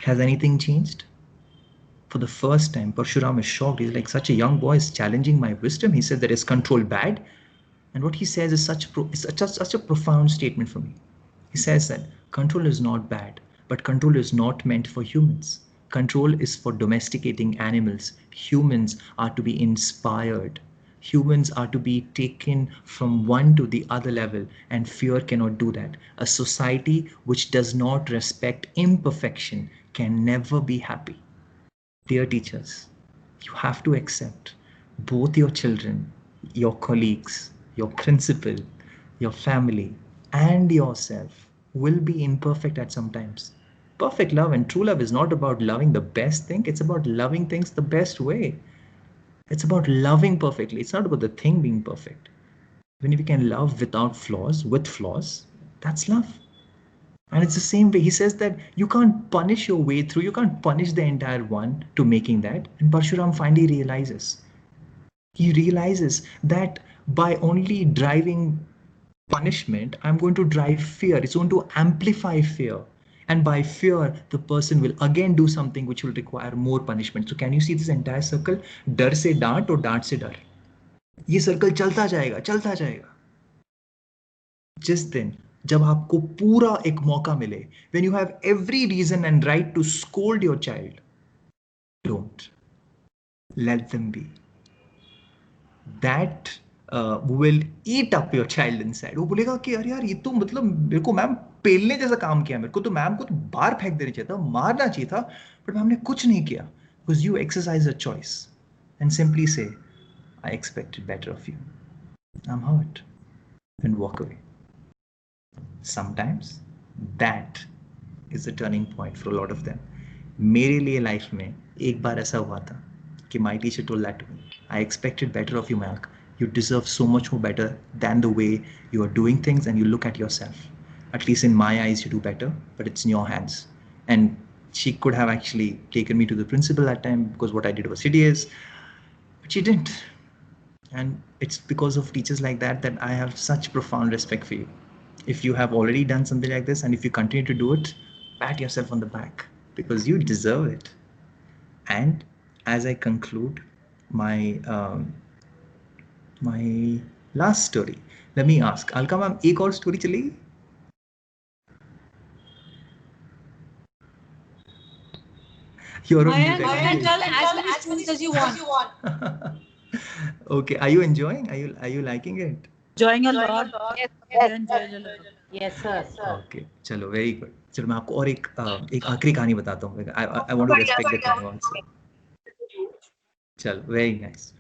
Has anything changed? For the first time, Parshuram is shocked. He's like, such a young boy is challenging my wisdom. He says that is control bad? And what he says is such a profound statement for me. He says that control is not bad, but control is not meant for humans. Control is for domesticating animals. Humans are to be inspired. Humans are to be taken from one to the other level, and fear cannot do that. A society which does not respect imperfection can never be happy. Dear teachers, you have to accept both your children, your colleagues, your principal, your family, and yourself will be imperfect at some times. Perfect love and true love is not about loving the best thing. It's about loving things the best way. It's about loving perfectly. It's not about the thing being perfect. When we can love without flaws, with flaws, that's love. And it's the same way. He says that you can't punish your way through. You can't punish the entire one to making that. And Parshuram finally realizes. He realizes that by only driving punishment, I'm going to drive fear. It's going to amplify fear. And by fear, the person will again do something which will require more punishment. So can you see this entire circle? डर से डांट और डांट से डर. ये circle चलता जाएगा, चलता जाएगा. जिस दिन जब आपको पूरा एक मौका मिले, when you have every reason and right to scold your child, don't. Let them be. That will eat up your child inside. वो बोलेगा कि अरे यार ये तो मतलब मेरे को मैम पेलने जैसा काम किया, मेरे को तो मैम को तो बाहर फेंक देना चाहिए था, मारना चाहिए था, बट मैम ने कुछ नहीं किया. Because you exercise a choice and simply say, I expected better of you. I'm hurt. And walk away. Sometimes that is the turning point for a lot of them. मेरे लिए life में एक बार ऐसा हुआ था कि my teacher told that to me. I expected better of you, Mayank. You deserve so much more better than the way you are doing things, and you look at yourself. at least in my eyes, you do better, but it's in your hands. And she could have actually taken me to the principal that time because what I did was hideous, but she didn't. And it's because of teachers like that that I have such profound respect for you. If you have already done something like this and if you continue to do it, pat yourself on the back because you deserve it. And as I conclude my last story, let me ask, Alka ma'am, एक और story चलेगी? You're on mute. You can tell as many stories as you want. Okay, are you enjoying? Are you liking it? Enjoying a lot. Enjoying a lot. Yes, sir. Okay, चलो very good. चलो मैं आपको और एक आखिरी कहानी बताता हूँ. I want to respect the time also. चलो, very nice.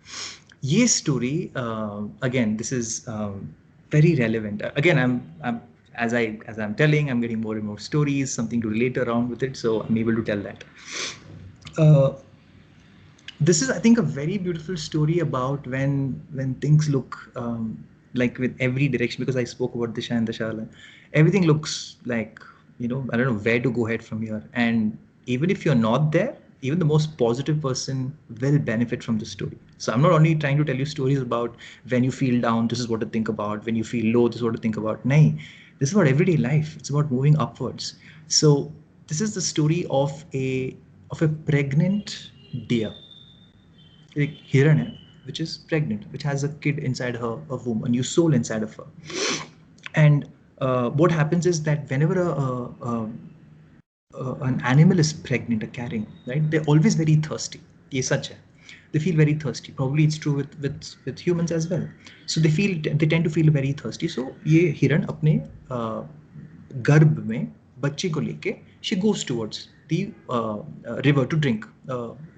ये story again, this is very relevant. Again, I'm as I'm telling, I'm getting more and more stories, something to relate around with it, so I'm able to tell that. This is, I think, a very beautiful story about when things look like with every direction, because I spoke about Disha and Dashala, everything looks like, I don't know where to go ahead from here. And even if you're not there, even the most positive person will benefit from the story. So I'm not only trying to tell you stories about when you feel down, this is what to think about. When you feel low, this is what to think about. Nahin, this is about everyday life. It's about moving upwards. So this is the story of a pregnant deer. Like Hiran, which is pregnant, which has a kid inside her, a womb, a new soul inside of her. And what happens is that whenever an animal is pregnant or carrying, right, they're always very thirsty. Ye sach hai. They feel very thirsty. Probably it's true with humans as well. So they tend to feel very thirsty. So ye hiran apne गर्भ में बच्चे को लेके she goes towards the river to drink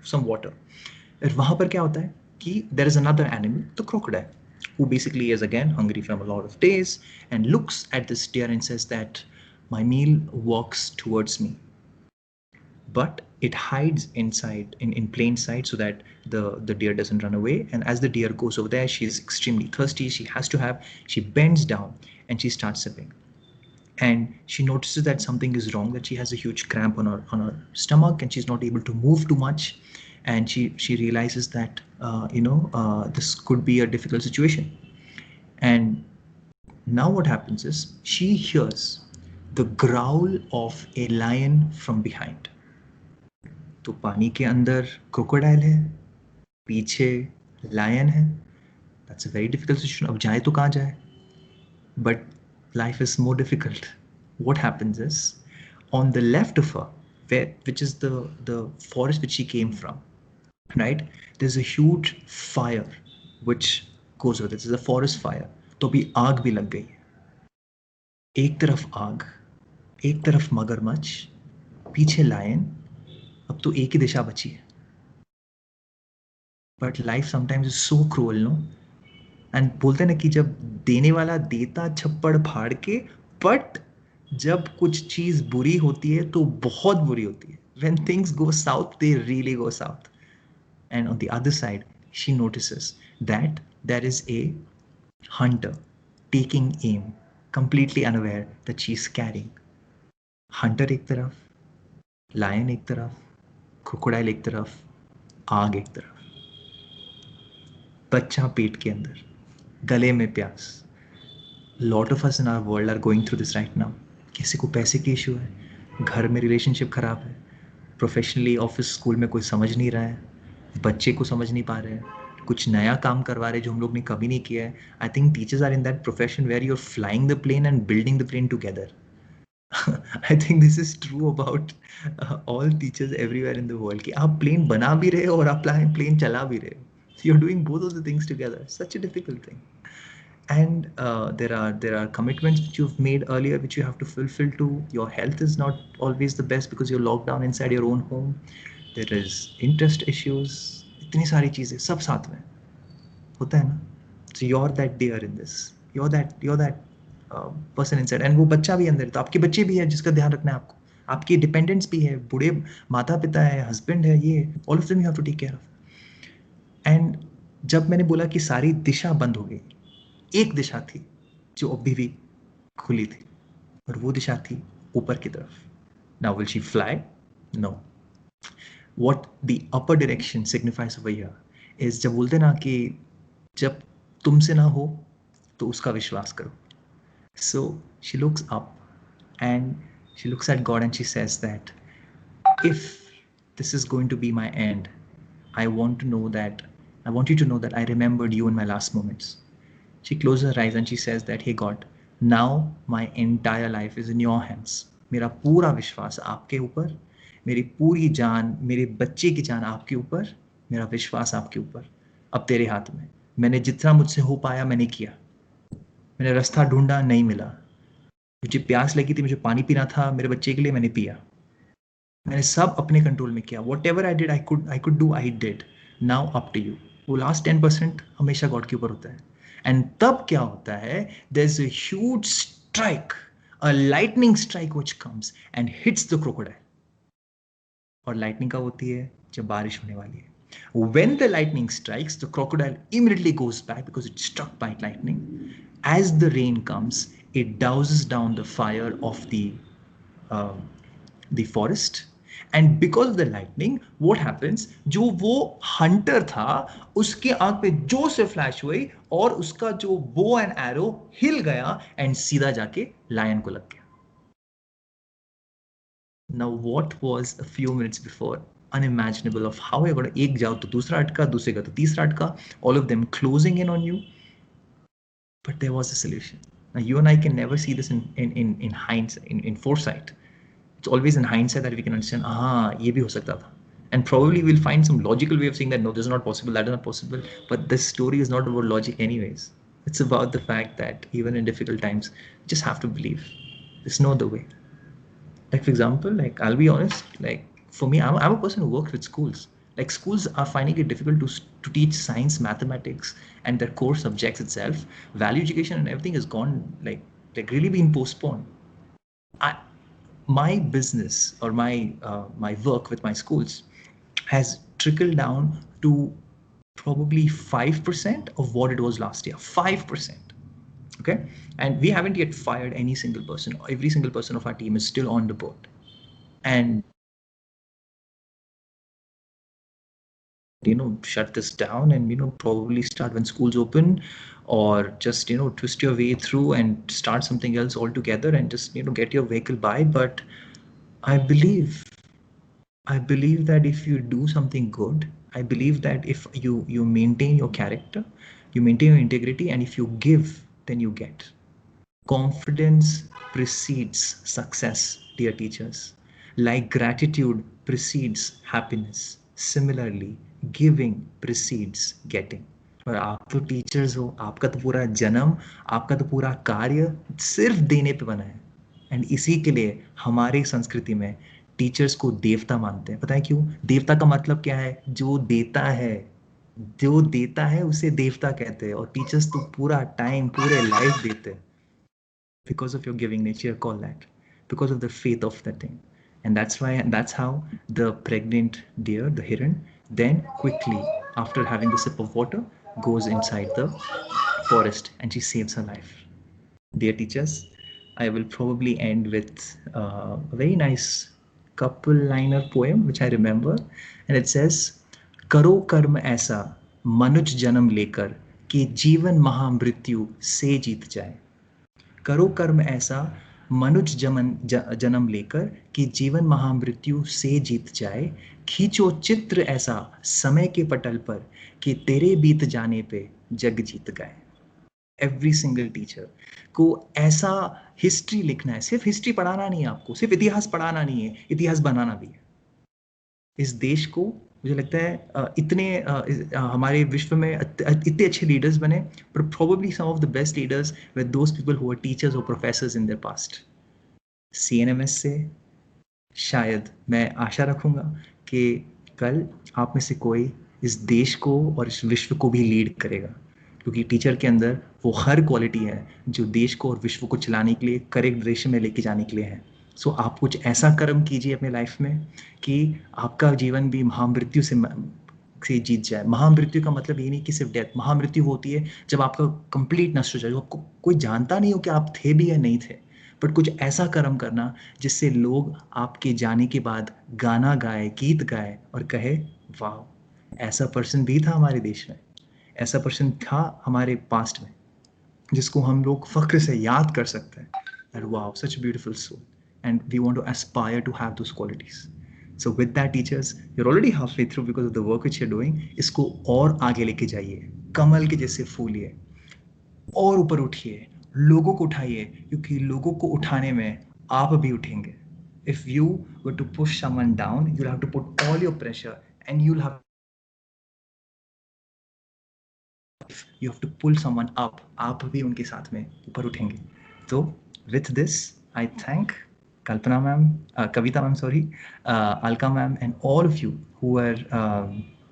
some water. और वहाँ पर क्या होता है कि there is another animal, the crocodile, who basically is again hungry from a lot of days and looks at this deer and says that my meal walks towards me, but it hides inside in plain sight so that the deer doesn't run away. And as the deer goes over there, she is extremely thirsty. She bends down and she starts sipping. And she notices that something is wrong, that she has a huge cramp on her stomach and she's not able to move too much. And she realizes that this could be a difficult situation. And now what happens is she hears the growl of a lion from behind. तो पानी के अंदर crocodile है, पीछे lion है. That's a very difficult situation. अब जाए तो कहाँ जाए? But life is more difficult. What happens is, on the left of her, which is the forest which she came from, right? There's a huge fire which goes with it. This is a forest fire. तो अभी आग भी लग गई. एक तरफ आग, एक तरफ मगरमच्छ, पीछे लायन. अब तो एक ही दिशा बची है. But life sometimes is so cruel, no? And बोलते हैं ना कि जब देने वाला देता छप्पड़ फाड़ के, but जब कुछ चीज बुरी होती है तो बहुत बुरी होती है. When things go south, they really go south. And on the other side, she notices that there is a hunter taking aim, completely unaware that she's carrying. Hunter एक तरफ, lion एक तरफ, crocodile एक तरफ, आग एक तरफ. बच्चा पेट के अंदर, गले में प्यास. Lot of us in our world are going through this right now. किसी को पैसे की इशू है, घर में रिलेशनशिप खराब है, प्रोफेशनली ऑफिस स्कूल में कोई समझ नहीं रहा है, बच्चे को समझ नहीं पा रहे हैं, कुछ नया काम करवा रहे हैं जो हम लोग ने कभी नहीं किया है. I think teachers are in that profession where you are flying the plane and building the plane together. I think this is true about all teachers everywhere in the world कि आप प्लेन बना भी रहे हो और आप plane चला भी रहे हो. You are doing both of the things together. Such a difficult thing. And there are commitments which you've made earlier which you have to fulfill too. Your health is not always the best because you're locked down inside your own home. There is interest issues. इतनी सारी चीजें सब साथ में होता है ना. So you're that deer in this. You're that person inside. And वो बच्चा भी अंदर है, तो आपके बच्चे भी है जिसका ध्यान रखना है आपको. आपके डिपेंडेंट्स भी है, बूढ़े माता पिता है, हस्बैंड है, ये all of them you have to take care of. And जब मैंने बोला कि सारी दिशा बंद हो गई, एक दिशा थी जो अभी भी खुली थी. और वो दिशा थी ऊपर की तरफ. Now will she fly? No. What the upper direction signifies over here is जब बोलते ना कि जब तुमसे ना हो तो उसका विश्वास करो. So she looks up and she looks at God and she says that if this is going to be my end, I want you to know that I remembered you in my last moments. She closes her eyes and she says that, hey God, now my entire life is in your hands. मेरा पूरा विश्वास आपके ऊपर, मेरी पूरी जान, मेरे बच्चे की जान आपके ऊपर, मेरा विश्वास आपके ऊपर, अब तेरे हाथ में. मैंने जितना मुझसे हो पाया मैंने किया. मैंने रास्ता ढूंढा, नहीं मिला. मुझे प्यास लगी थी, मुझे पानी पीना था मेरे बच्चे के लिए, मैंने पिया. मैंने सब अपने कंट्रोल में किया. Whatever I did, I could do, I did. Now up to you. वो लास्ट 10% हमेशा गॉड के ऊपर होता है. एंड तब क्या होता है, there is a huge strike, a lightning strike which comes and hits the crocodile. और लाइटनिंग कब होती है, जब बारिश होने वाली है. When the lightning strikes, the crocodile immediately goes back because it's struck by lightning. As the rain comes, it douses down the fire of the forest. And because of the lightning, what happens? जो वो hunter था, उसके आंख पे जोर से flash हुई और उसका जो bow and arrow हिल गया and सीधा जाके lion को लग गया. Now what was a few minutes before unimaginable of how you're going to एक जाओ तो दूसरा अटका, दूसरे का तो तीसरा अटका, all of them closing in on you. But there was a solution. Now you and I can never see this in hindsight, in foresight. It's always in hindsight that we can understand, ये भी हो सकता था. And probably we'll find some logical way of saying that no, this is not possible, that is not possible. But this story is not about logic anyways. It's about the fact that even in difficult times, you just have to believe. There's no other way. Like for example, like I'll be honest, like for me, I'm a person who works with schools. Like schools are finding it difficult to teach science, mathematics, and their core subjects itself. Value education and everything has gone like really been postponed. My business or my work with my schools has trickled down to probably 5% of what it was last year. 5%. Okay, and we haven't yet fired any single person. Every single person of our team is still on the boat, and shut this down and probably start when schools open, or just twist your way through and start something else altogether and just get your vehicle by. But I believe that if you do something good, I believe that if you maintain your character, you maintain your integrity, and if you give, then you get. Confidence precedes success, dear teachers. Like gratitude precedes happiness, similarly, giving precedes getting. और आप तो teachers हो, आपका तो पूरा जन्म, आपका तो पूरा कार्य सिर्फ देने पे बना है. एंड इसी के लिए हमारे संस्कृति में टीचर्स को देवता मानते हैं. पता है क्यों? देवता का मतलब क्या है? जो देता है उसे देवता कहते हैं. और टीचर्स तो पूरा टाइम, पूरे लाइफ देते हैं. Because of your giving nature, call that, because of the faith of that thing. And that's how the pregnant deer, the heron, then quickly after having the sip of water goes inside the forest and she saves her life. Dear teachers, I will probably end with a very nice couple liner poem which I remember, and it says, करो कर्म ऐसा मनुज जन्म लेकर कि जीवन महामृत्यु से जीत जाए. करो कर्म ऐसा मनुज जन्म लेकर कि जीवन महामृत्यु से जीत जाए. खींचो चित्र ऐसा समय के पटल पर कि तेरे बीत जाने पे जग जीत गए. एवरी सिंगल टीचर को ऐसा हिस्ट्री लिखना है. सिर्फ हिस्ट्री पढ़ाना नहीं है आपको, सिर्फ इतिहास पढ़ाना नहीं है, इतिहास बनाना भी है. इस देश को मुझे लगता है इतने हमारे विश्व में इतने अच्छे लीडर्स बने, but probably some of the best leaders were those people who were teachers or professors in their past. CNMS से शायद मैं आशा रखूंगा कि कल आप में से कोई इस देश को और इस विश्व को भी लीड करेगा, क्योंकि टीचर के अंदर वो हर क्वालिटी है जो देश को और विश्व को चलाने के लिए, करेक्ट डायरेक्शन में लेके जाने के लिए है. सो आप कुछ ऐसा कर्म कीजिए अपने लाइफ में कि आपका जीवन भी महामृत्यु से जीत जाए. महामृत्यु का मतलब ये नहीं कि सिर्फ डेथ. महामृत्यु होती है जब आपका कंप्लीट नष्ट हो जाए, आपको कोई जानता नहीं हो कि आप थे भी या नहीं थे, बट कुछ ऐसा कर्म करना जिससे लोग आपके जाने के बाद गाना गाए, गीत गाए और कहे वाह, ऐसा पर्सन भी था हमारे देश में, ऐसा पर्सन था हमारे पास्ट में, जिसको हम लोग फख्र से याद कर सकते हैं. That wow, such a beautiful soul, and we want to aspire to have those qualities. So with that, teachers, you're already halfway through because of the work which you're doing. इसको और आगे लेके जाइए, कमल के जैसे फूलिए, और ऊपर उठिए, लोगों को उठाइए, क्योंकि लोगों को उठाने में आप भी उठेंगे. If you were to push someone down, you'll have to put all your pressure, and you have to pull someone up. आप भी उनके साथ में ऊपर उठेंगे. तो with this, I thank Kalpana ma'am, Kavita ma'am, sorry, Alka ma'am, and all of you who are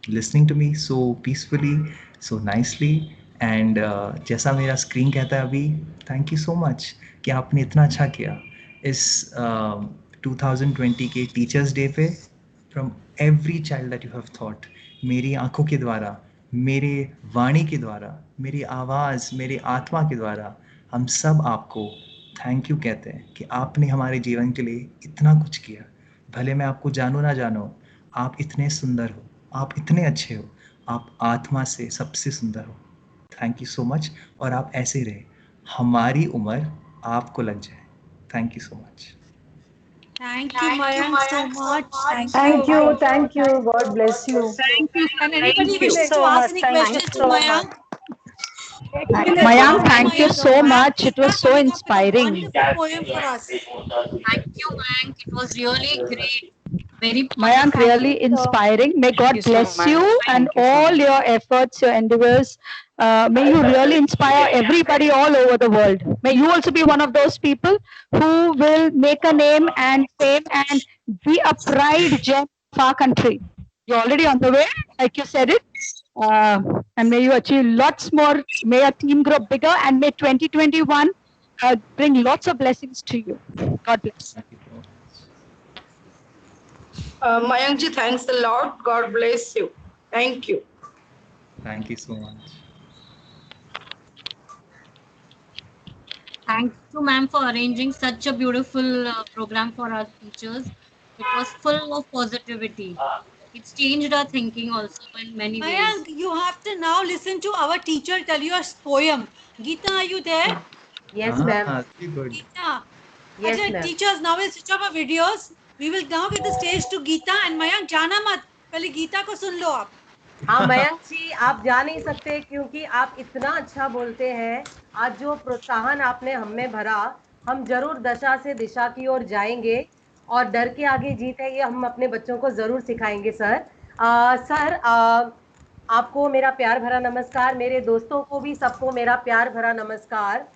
listening to me so peacefully, so nicely, and जैसा मेरा स्क्रीन कहता है अभी, thank you so much कि आपने इतना अच्छा किया इस 2020 के टीचर्स डे पे. From every child that you have thought, मेरी आंखों के द्वारा, मेरे वाणी के द्वारा, मेरी आवाज़, मेरी आत्मा के द्वारा, हम सब आपको थैंक यू कहते हैं कि आपने हमारे जीवन के लिए इतना कुछ किया. भले मैं आपको जानूँ ना जानूँ, आप इतने सुंदर हो, आप इतने अच्छे हो, आप आत्मा से सबसे सुंदर हो. थैंक यू सो मच, और आप ऐसे रहे, हमारी उम्र आपको लग जाए. Thank you so much. Thank you, Mayank, so much. Thank you. Thank you. God bless you. Thank you. And anybody Thank you. wishes to So ask much. any Thank questions you to so Mayank? Mayank, thank you Mayank, so Mayank, much. It was so coming up with a inspiring. Wonderful poem for us. Thank you, Mayank. It was really great. Very Mayank, positive. really inspiring. May God you so bless much. you and Thank you so all much. your efforts, your endeavors. May you really inspire everybody all over the world. May you also be one of those people who will make a name and fame and be a pride gem of our country. You're already on the way, like you said it. And may you achieve lots more. May your team grow bigger, and may 2021 bring lots of blessings to you. God bless. Thank you so much. Mayank ji, thanks a lot. God bless you. Thank you. Thank you so much. Thank you, ma'am, for arranging such a beautiful program for our teachers. It was full of positivity. It's changed our thinking also in many ways. Mayank, you have to now listen to our teacher tell you a poem. Geeta, are you there? Yes, ma'am. Very good. Geeta. Yes, अच्छा, ma'am. teachers, now we'll switch off our videos. We will now give the stage to Geeta and Mayank. जाना मत, पहले गीता को सुन लो आप. हाँ मयंक जी, आप जा नहीं सकते क्योंकि आप इतना अच्छा बोलते हैं. आज जो प्रोत्साहन आपने हम में भरा, हम जरूर दशा से दिशा की ओर जाएंगे और डर के आगे जीत है, ये हम अपने बच्चों को जरूर सिखाएंगे. सर सर आपको मेरा प्यार भरा नमस्कार. मेरे दोस्तों को भी सबको मेरा प्यार भरा नमस्कार.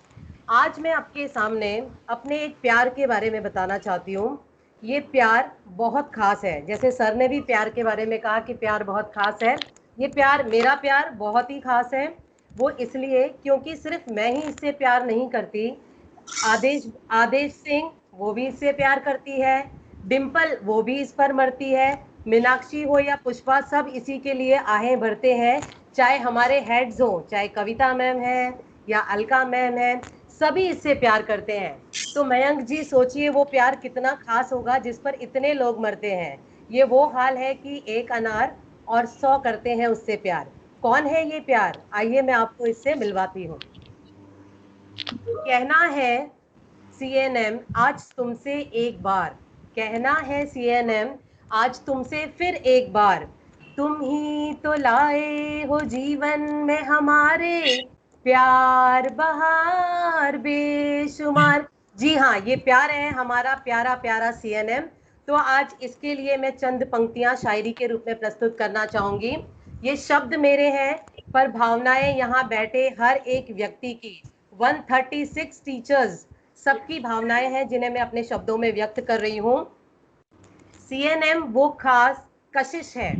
आज मैं आपके सामने अपने एक प्यार के बारे में बताना चाहती हूँ. ये प्यार बहुत खास है. जैसे सर ने भी प्यार के बारे में कहा कि प्यार बहुत खास है. ये प्यार, मेरा प्यार बहुत ही खास है. वो इसलिए क्योंकि सिर्फ मैं ही इससे प्यार नहीं करती. आदेश सिंह वो भी इससे प्यार करती है. डिम्पल वो भी इस पर मरती है. मीनाक्षी हो या पुष्पा, सब इसी के लिए आहें भरते हैं. चाहे हमारे हेड्स हो, चाहे कविता मैम है या अलका मैम है, सभी इससे प्यार करते हैं. तो मयंक जी सोचिए वो प्यार कितना खास होगा जिस पर इतने लोग मरते हैं. ये वो हाल है कि एक अनार और 100 करते हैं उससे प्यार. कौन है ये प्यार? आइए मैं आपको इससे मिलवाती हूँ. कहना है CNM आज तुमसे एक बार, कहना है CNM आज तुमसे फिर एक बार. तुम ही तो लाए हो जीवन में हमारे प्यार बहार बेशुमार. जी हाँ, ये प्यार है हमारा प्यारा प्यारा CNM. तो आज इसके लिए मैं चंद पंक्तियां शायरी के रूप में प्रस्तुत करना चाहूंगी. ये शब्द मेरे हैं पर भावनाएं यहाँ बैठे हर एक व्यक्ति की. 136 टीचर्स, सबकी भावनाएं हैं जिन्हें मैं अपने शब्दों में व्यक्त कर रही हूँ. CNM वो खास कशिश है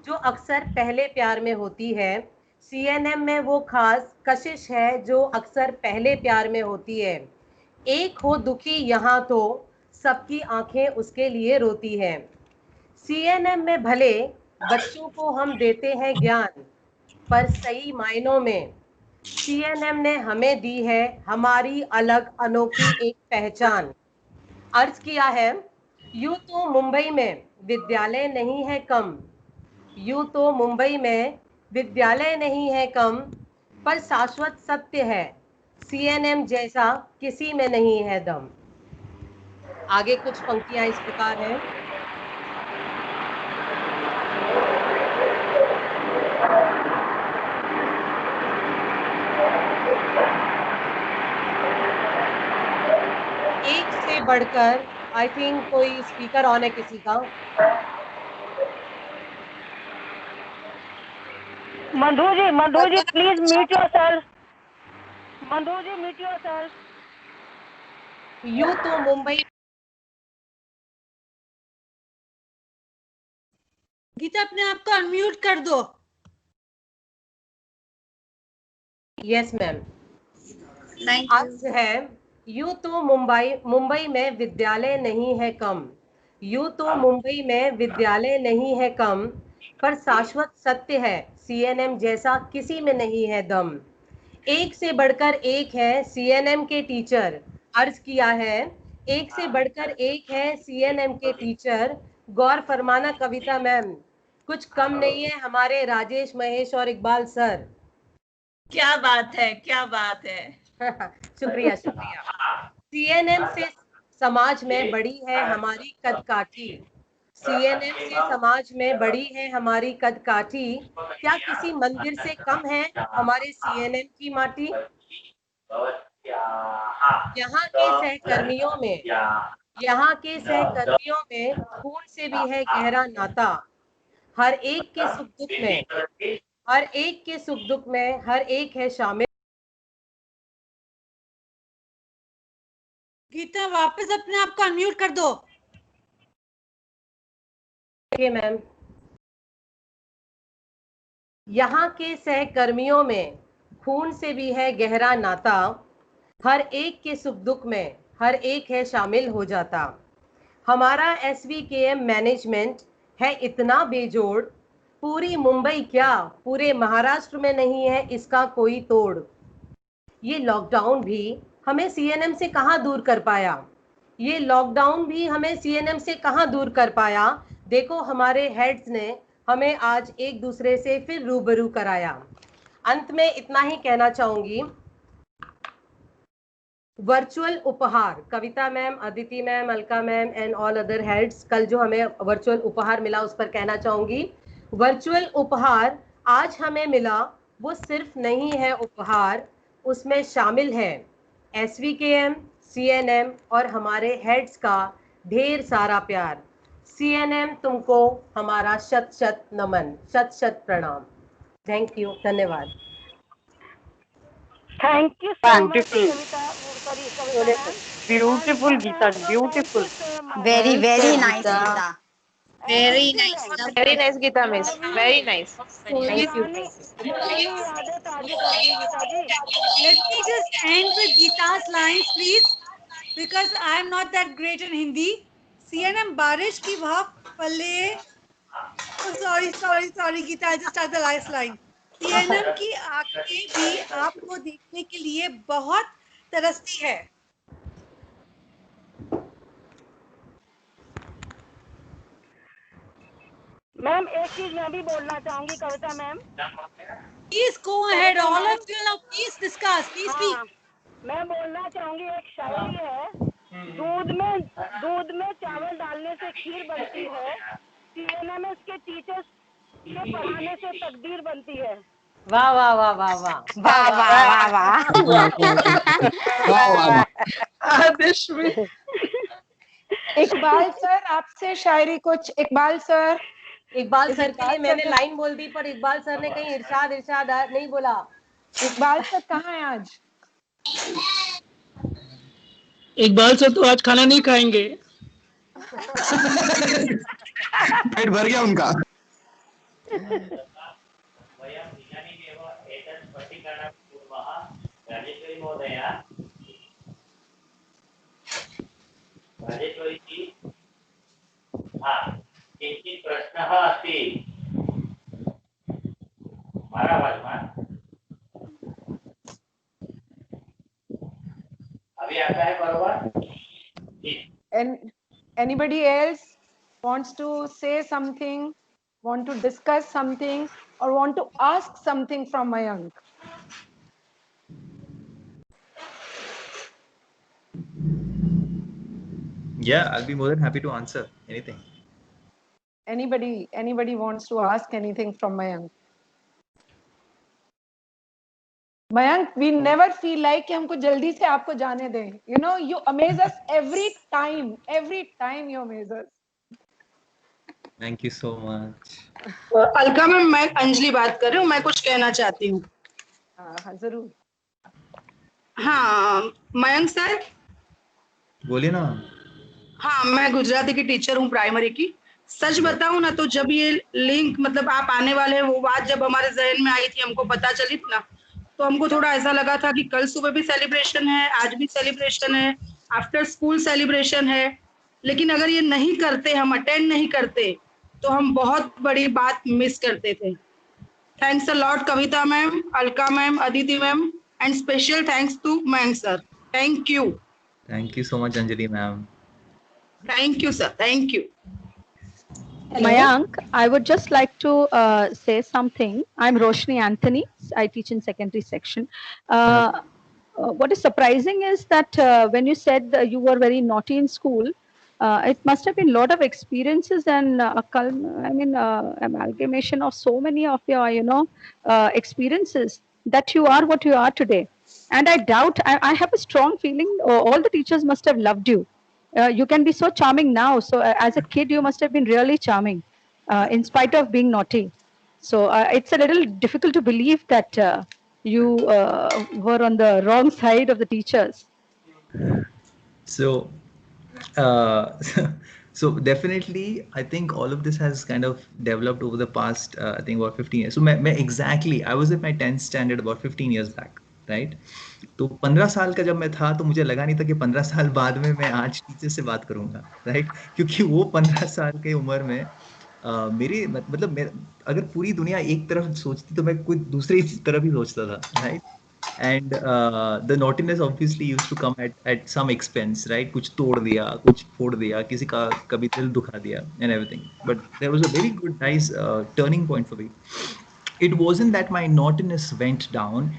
जो अक्सर पहले प्यार में होती है. CNM में वो खास कशिश है जो अक्सर पहले प्यार में होती है. एक हो दुखी यहाँ तो सबकी आंखें उसके लिए रोती हैं. CNM में भले बच्चों को हम देते हैं ज्ञान, पर सही मायनों में सीएनएम ने हमें दी है हमारी अलग अनोखी एक पहचान। अर्ज किया है, यूं तो मुंबई में विद्यालय नहीं है कम, यूं तो मुंबई में विद्यालय नहीं है कम, पर शाश्वत सत्य है सीएनएम जैसा किसी में नहीं है दम। आगे कुछ पंक्तियां इस प्रकार हैं। एक से बढ़कर, आई थिंक कोई स्पीकर ऑन है किसी का। Madhu ji please mute yourself. Madhu ji mute yourself. यूं तो मुंबई। गीता अपने आप को अनम्यूट कर दो। Yes ma'am. अर्ज है, यूं तो मुंबई में विद्यालय नहीं है कम, यूं तो मुंबई में विद्यालय नहीं है कम, पर शाश्वत सत्य है सीएनएम जैसा किसी में नहीं है दम। एक से बढ़कर एक है सीएनएम के टीचर। अर्ज किया है, एक से बढ़कर एक है सीएनएम के टीचर। गौर फरमाना कविता मैम, कुछ कम नहीं है हमारे राजेश, महेश और इकबाल सर। क्या बात है, क्या बात है। शुक्रिया शुक्रिया। सीएनएम से समाज में बड़ी है हमारी कदकाठी, सीएनएम से समाज में बड़ी है हमारी कदकाठी, क्या किसी मंदिर से कम है हमारे सीएनएम की माटी। यहाँ के सहकर्मियों में खून से भी है गहरा नाता, हर एक के सुख दुख में हर एक है शामिल। गीता वापस अपने आप को अनम्यूट कर दो। मैम, यहाँ के सहकर्मियों में खून से भी है गहरा नाता, हर एक के सुख दुख में हर एक है शामिल हो जाता। हमारा एसवीकेएम मैनेजमेंट है इतना बेजोड़, पूरी मुंबई क्या पूरे महाराष्ट्र में नहीं है इसका कोई तोड़। ये लॉकडाउन भी हमें सीएनएम से कहाँ दूर कर पाया, ये लॉकडाउन भी हमें सीएनएम से कहाँ दूर कर पाया। देखो हमारे हेड्स ने हमें आज एक दूसरे से फिर रूबरू कराया। अंत में इतना ही कहना चाहूंगी, वर्चुअल उपहार, Kavita ma'am, Aditi ma'am, Alka ma'am and all other heads, कल जो हमें वर्चुअल उपहार मिला उस पर कहना चाहूंगी, वर्चुअल उपहार आज हमें मिला वो सिर्फ नहीं है उपहार, उसमें शामिल है एसवीकेएम, सीएनएम और हमारे हेड्स का ढेर सारा प्यार। सीएनएम तुमको हमारा शत शत नमन, शत शत प्रणाम। थैंक यू, धन्यवाद। Thank you so much, Kavita. Sorry, Beautiful, Geeta. Beautiful. Very nice, Geeta. Very nice. Very nice, Geeta miss. Very nice. Thank you. Let me just end with Geeta's lines, please, because I am not that great in Hindi. CNM बारिश की भाप पल्ले. Oh, sorry, Geeta. I just started the last line. CNM की आंखें भी आपको देखने के लिए बहुत तरसती है. मैम एक चीज मैं भी बोलना चाहूंगी कविता ma'am. Please go ahead, all of you now. Please discuss. Please speak. मैं बोलना चाहूंगी, एक शायरी है, दूध में चावल डालने से खीर बनती है, सीएनएम के टीचर्स के पढ़ाने से तकदीर बनती है। वाह वाह वाह वाह वाह वाह वाह वाह वाह। इकबाल सर आपसे शायरी कुछ। इकबाल सर के लिए मैंने लाइन बोल दी, पर इकबाल सर ने कहीं इरशाद नहीं बोला। इकबाल सर कहाँ है आज? इकबाल सर तो आज खाना नहीं खाएंगे। पेट भर गया उनका। राजेश्वरी किञ्चित् प्रश्नः अस्ति। भी आता है बरोबर? And anybody else wants to say something, want to discuss something, or want to ask something from Mayank? Yeah, I'll be more than happy to answer anything. Anybody wants to ask anything from Mayank? Mayank, we never feel like कि हमको जल्दी से आपको जाने दें. You know, you amaze us every time. Every time you amaze us. Thank you so much. Alka ma'am, मैं अंजलि बात कर रही हूँ, मैं कुछ कहना चाहती हूँ. हाँ जरूर. हाँ मयंक सर. बोलिए ना. हाँ, मैं गुजराती की टीचर हूँ प्राइमरी की. सच बताऊं ना तो जब ये लिंक मतलब आप आने वाले हैं वो बात जब हमारे जहन में आई थी, हमको पता चली थी ना, तो हमको थोड़ा ऐसा लगा था कि कल सुबह भी सेलिब्रेशन है, आज भी सेलिब्रेशन है, आफ्टर स्कूल सेलिब्रेशन है, लेकिन अगर ये नहीं करते, हम अटेंड नहीं करते तो हम बहुत बड़ी बात मिस करते थे. Thanks a lot Kavita ma'am, Alka ma'am, Aditi ma'am, and special thanks to Mayank sir. Thank you. Thank you so much, Anjali ma'am. Thank you, sir. Thank you. Mayank, I would just like to say something. I'm Roshni Anthony. I teach in secondary section. What is surprising is that when you said that you were very naughty in school, it must have been a lot of experiences and amalgamation of so many of your, experiences that you are what you are today. And I doubt, I have a strong feeling all the teachers must have loved you. You can be so charming now. So as a kid, you must have been really charming in spite of being naughty. So it's a little difficult to believe that you were on the wrong side of the teachers. So, so definitely, I think all of this has kind of developed over the past, I think about 15 years. So, I was at my 10th standard about 15 years back, right? तो 15 साल का जब मैं था तो मुझे लगा नहीं था कि 15 साल बाद में मैं आज टीचर से बात करूंगा, राइट? क्योंकि वो 15 साल की उम्र में मेरी मतलब अगर पूरी दुनिया एक तरफ सोचती तो मैं कोई दूसरी तरफ ही सोचता था, right? And the naughtiness obviously used to come at some expense, right? कुछ तोड़ दिया, कुछ फोड़ दिया, किसी का कभी दिल दुखा दिया and everything. But there was a very good, nice turning point for me. It wasn't that my naughtiness went down.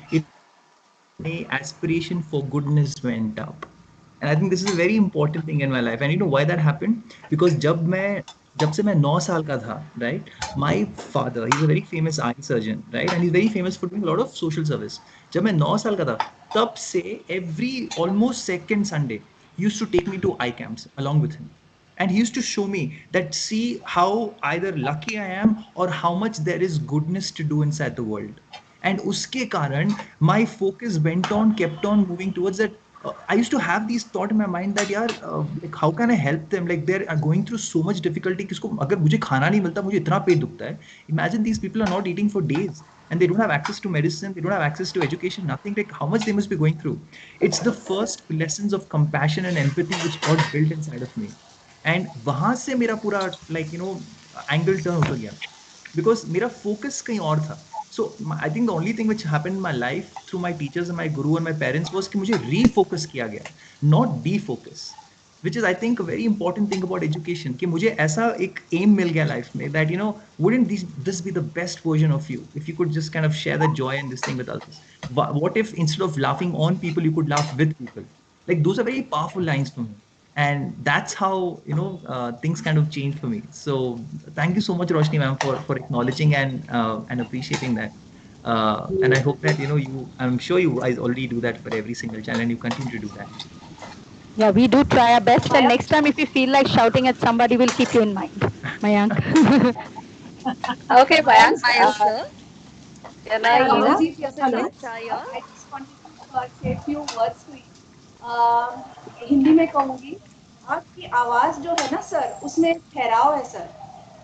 My aspiration for goodness went up. And I think this is a very important thing in my life. And you know why that happened? Because जब से मैं 9 साल का था, right? My father, he's a very famous eye surgeon, right? And he's very famous for doing a lot of social service. जब मैं 9 साल का था, तब से every almost second Sunday, he used to take me to eye camps along with him. And he used to show me that see how either lucky I am or how much there is goodness to do inside the world. And uske karan, my focus kept on moving towards that. I used to have these thought in my mind that yaar, like how can I help them? Like they're going through so much difficulty. किसको अगर मुझे खाना नहीं मिलता, मुझे इतना पेट दुखता है. Imagine these people are not eating for days and they don't have access to medicine, they don't have access to education, nothing. Like how much they must be going through. It's the first lessons of compassion and empathy which got built inside of me. And वहाँ से मेरा पूरा like angle turn होता गया because मेरा focus कहीं और था. So I think the only thing which happened in my life through my teachers and my guru and my parents was कि मुझे refocus किया गया, not defocus, which is I think a very important thing about education. कि मुझे ऐसा एक aim मिल गया life में that wouldn't this be the best version of you if you could just kind of share the joy and this thing with others. What if instead of laughing on people you could laugh with people? Like those are very powerful lines for me. And that's how things kind of changed for me. So thank you so much, Roshni ma'am, for acknowledging and appreciating that. And I hope that I'm sure you guys already do that for every single child, and you continue to do that. Yeah, we do try our best, and next time if you feel like shouting at somebody, we'll keep you in mind, Mayank. Okay, Mayank. Can I use Hello. I just wanted to say a few words to you. Hindi में कहूँगी, आपकी आवाज़ जो है ना sir, उसमें ठहराव है सर.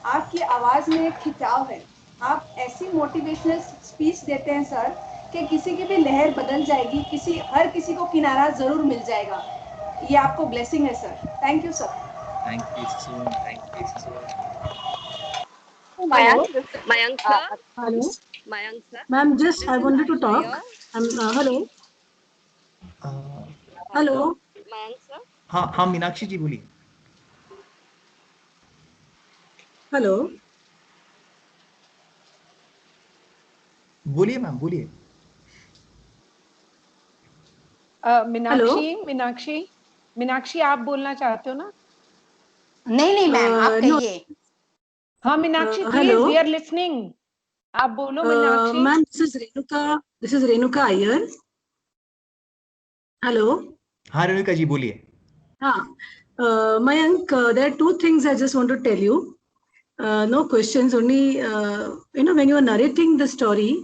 आपकी आवाज़ में खिंचाव है. आप ऐसी मोटिवेशनल स्पीच देते हैं सर कि किसी की भी लहर बदल जाएगी, हर किसी को किनारा जरूर मिल जाएगा. ये आपको ब्लेसिंग है sir. Thank you sir. Thank you so much. Thank you so much. Mayank sir. Hello. Mayank sir. Ma'am, just I wanted to talk. Hello. Hello. Mayank sir. हाँ हाँ मीनाक्षी जी बोलिए. हेलो. बोलिए मैम बोलिए. मीनाक्षी आप बोलना चाहते हो ना? नहीं मैम, आप कहिए. हाँ Meenakshi hello. Please, we are listening. आप बोलो Meenakshi. Ma'am, this is Renuka Iyer. Hello. हाँ रेणुका जी बोलिए. हाँ, Mayank, there are two things I just want to tell you. No questions, only when you were narrating the story,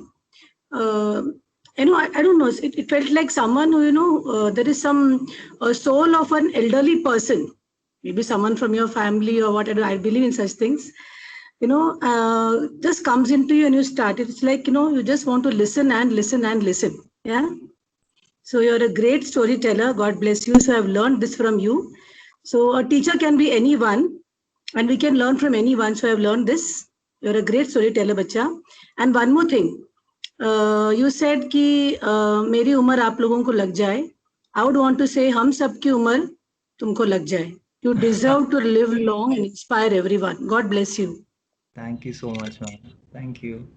I don't know, it felt like someone who there is some soul of an elderly person, maybe someone from your family or whatever. I believe in such things. Just comes into you and you start. It's like you just want to listen and listen and listen. Yeah. So you're a great storyteller. God bless you. So I've learned this from you. So a teacher can be anyone, and we can learn from anyone. So I've learned this. You're a great storyteller, bacha. And one more thing, you said कि मेरी उम्र आप लोगों को लग जाए. I would want to say हम सबकी उम्र तुमको लग जाए. You deserve to live long and inspire everyone. God bless you. Thank you so much, ma'am. Thank you.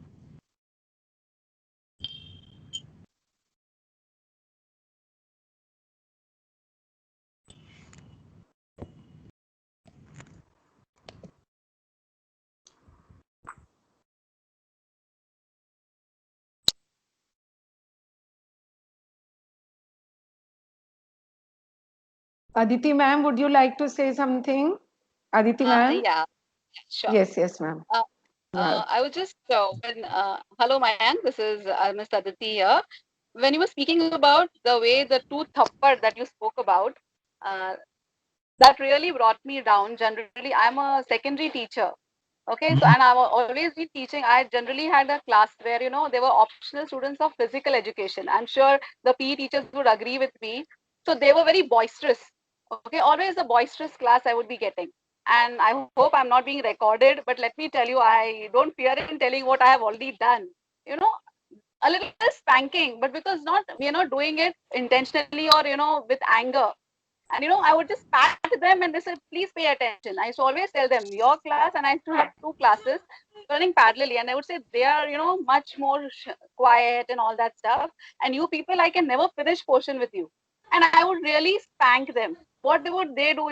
Aditi ma'am, would you like to say something? Aditi ma'am? Yeah, sure. Yes, ma'am. I was just hello Mayank, this is Ms. Aditi here. When you were speaking about the way the two thappad that you spoke about, that really brought me down. Generally, I'm a secondary teacher. Okay, so and I've always been teaching. I generally had a class where they were optional students of physical education. I'm sure the PE teachers would agree with me. So they were very boisterous. Okay, always a boisterous class I would be getting. And I hope I'm not being recorded, but let me tell you, I don't fear in telling what I have already done. A little spanking, but because we are not doing it intentionally or with anger. And I would just pat them and they said, please pay attention. I used to always tell them, your class, and I used to have two classes running parallelly, and I would say they are much more quiet and all that stuff, and you people, I can never finish portion with you. And I would really spank them. What would they do,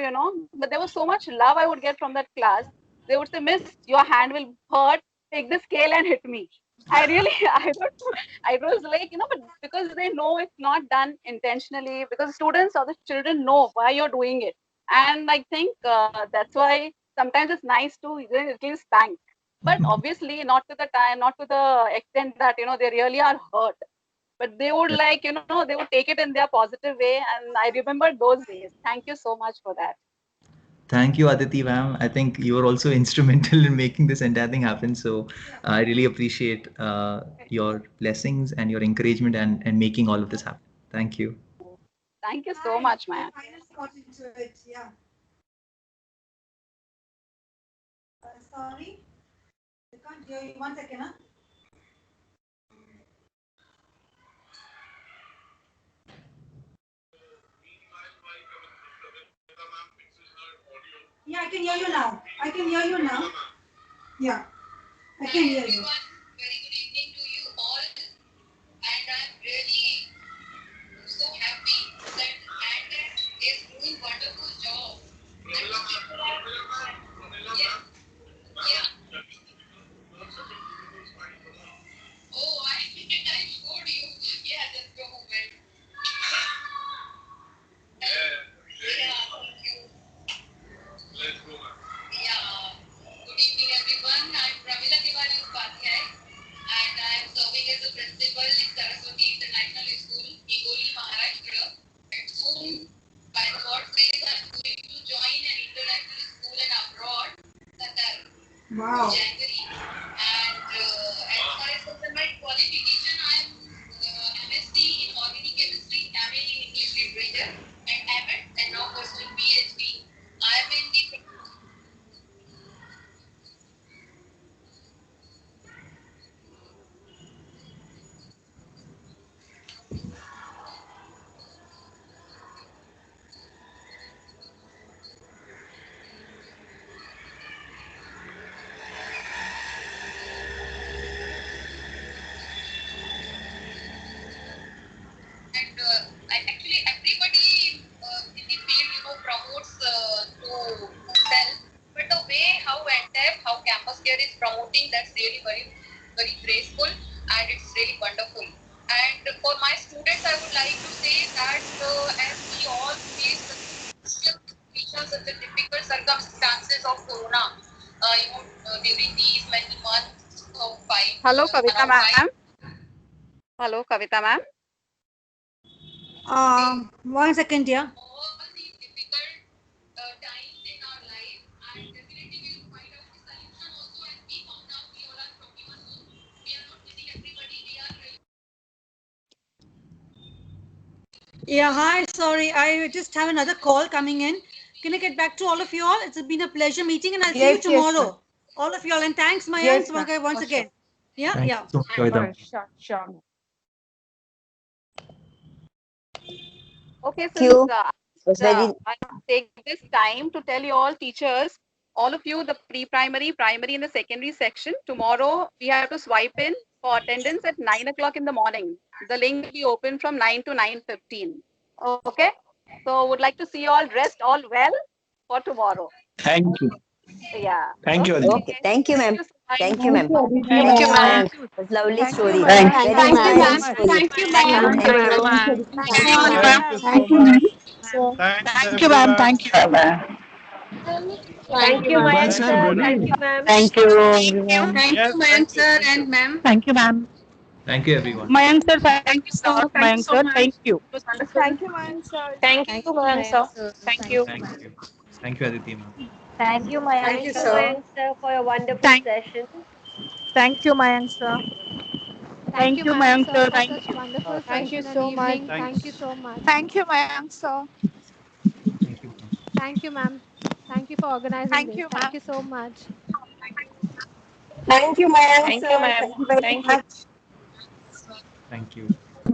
but there was so much love I would get from that class. They would say, miss, your hand will hurt, take the scale and hit me. I really, I was like, but because they know it's not done intentionally, because students or the children know why you're doing it. And I think that's why sometimes it's nice to at least spank. But obviously not to the time, not to the extent that, they really are hurt. But they would they would take it in their positive way. And I remember those days. Thank you so much for that. Thank you, Aditi ma'am. I think you were also instrumental in making this entire thing happen. So I really appreciate your blessings and your encouragement and making all of this happen. Thank you. Thank you so much, Maya. Sorry, I can't hear you. 1 second, huh? Yeah, I can hear you now. Yeah, I can hear you. Very good evening to you all, and I'm really so happy that Anna is doing wonderful job. Oh, I showed you. Yeah, just a moment. Yeah, thank you. Let's go, ma'am. Yeah. Good evening, everyone. I'm Pramila Tiwari Upadhyay. to sell, but the way how NTEF, how Campus Care is promoting, that's really very, very graceful, and it's really wonderful. And for my students, I would like to say that as we all face the situations and the difficult circumstances of Corona, during these many months of five. Hello, Kavita ma'am. Hello, Kavita ma'am. 1 second, yeah. Yeah, hi, sorry, I just have another call coming in. Can I get back to all of you all? It's been a pleasure meeting, and I'll see you tomorrow. All of you all, and thanks, Mayank, once again. Yeah, Thank yeah. you so much, Kavita. Sure. Okay, Thank you. since I take this time to tell you all teachers, all of you, the pre-primary, primary, and the secondary section, tomorrow we have to swipe in for attendance at 9 o'clock in the morning. The link will be open from 9 to 9:15. Okay, so would like to see you all dressed all well for tomorrow. Thank you. Yeah. Thank you, Okay. Okay, thank you, ma'am. Thank you, ma'am. Thank you, ma'am. It was lovely story. Thank Very you, nice ma'am. story. Thank you, ma'am. Thank you. Thank you, ma'am. Thank you, ma'am. Thank you, ma'am. Thank you. Thank you, Iqbal Mayank sir, sir. बोलिए। Thank you, ma'am. Thank you, everyone. Thank you, Mayank sir and ma'am. Thank you, ma'am. Thank you, everyone. Mayank sir, thank you so much. Mayank sir, thank you. Thank you, Mayank sir. Thank you, Mayank sir. Thank you. Thank you. Thank you, Aditi ma'am. Thank you, Thank you, Mayank sir, for your wonderful session. Thank you, Mayank sir. Thank you, Mayank sir, sir. for Thank such you. wonderful Thank you session and so much. evening. Thank you so much. Thank you, Mayank sir. Thank you, ma'am. Thank you, ma'am. Thank you for organizing Thank this. you, Thank ma'am. you so much. Thank you, Mayank Thank sir. you, ma'am. Thank you very much. Thank you.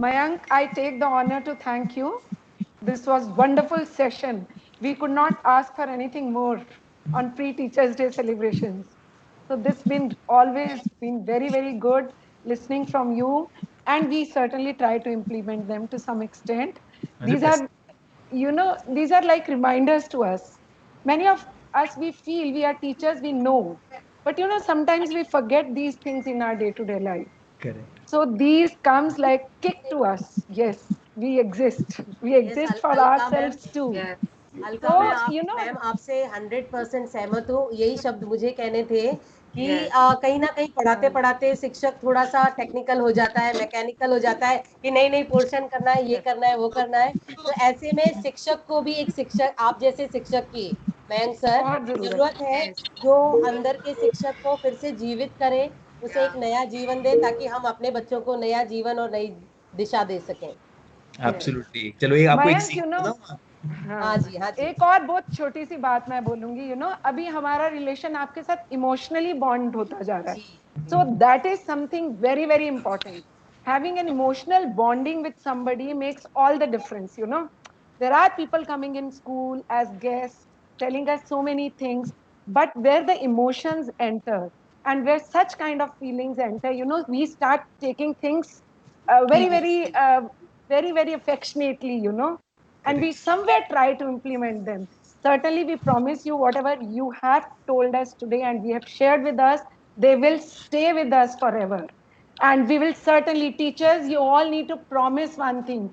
Mayank, I take the honor to thank you. This was wonderful session. We could not ask for anything more on pre-Teachers Day celebrations. So this been always been very, very good listening from you, and we certainly try to implement them to some extent. These 100%. are, these are like reminders to us. Many of us, we feel we are teachers, we know, but sometimes we forget these things in our day-to-day life. Correct. So these comes like kick to us. Yes, we exist. We exist for Alka ma'am, ourselves too. Alka ma'am आपसे 100% सहमत हूँ। यही शब्द मुझे कहने थे कि कहीं ना कहीं पढ़ाते पढ़ाते शिक्षक थोड़ा सा टेक्निकल हो जाता है, मैकेनिकल हो जाता है कि नहीं पोर्शन करना है, ये करना है, वो करना है। तो ऐसे में शिक्षक को भी एक शिक्षक, आप जैसे शिक्षक की मयंक सर जरूरत है, जो अंदर के शिक्षक को फिर से जीवित करे, उसे एक नया जीवन दे, ताकि हम अपने बच्चों को नया जीवन और नई दिशा दे सकें। Absolutely. चलो एक आपको एक मयंक, सीख बताऊं? हाँ जी। एक और बहुत छोटी सी बात मैं बोलूंगी, अभी हमारा रिलेशन आपके साथ इमोशनली बॉन्ड होता जा रहा है। So that is something very very important. Having an emotional bonding with somebody makes all the difference. There are people coming in school as guests, telling us so many things, but where the emotions enter and where such kind of feelings enter, we start taking things very, very affectionately, and we somewhere try to implement them. Certainly, we promise you whatever you have told us today and we have shared with us, they will stay with us forever. And we will certainly, teachers, you all need to promise one thing.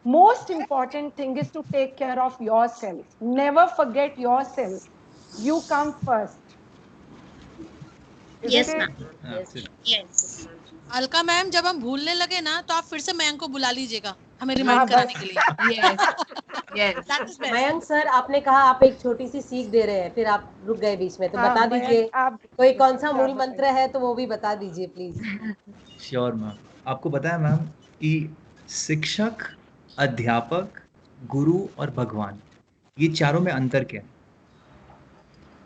Most important thing is to take care of yourself. Never forget yourself. You come first. Yes, ma'am. Yes. Alka ma'am, जब हम भूलने लगे ना तो आप फिर से मयंक को बुला लीजिएगा हमें रिमाइंड कराने के लिए। मयंक सर, आपने कहा आप एक छोटी सी सीख दे रहे हैं, फिर आप रुक गए बीच में, तो बता दीजिए कोई कौन सा मूल मंत्र है तो वो भी बता दीजिए प्लीज। Sure ma'am. आपको पता है मैम कि शिक्षक, अध्यापक, गुरु और भगवान, ये चारों में अंतर क्या है?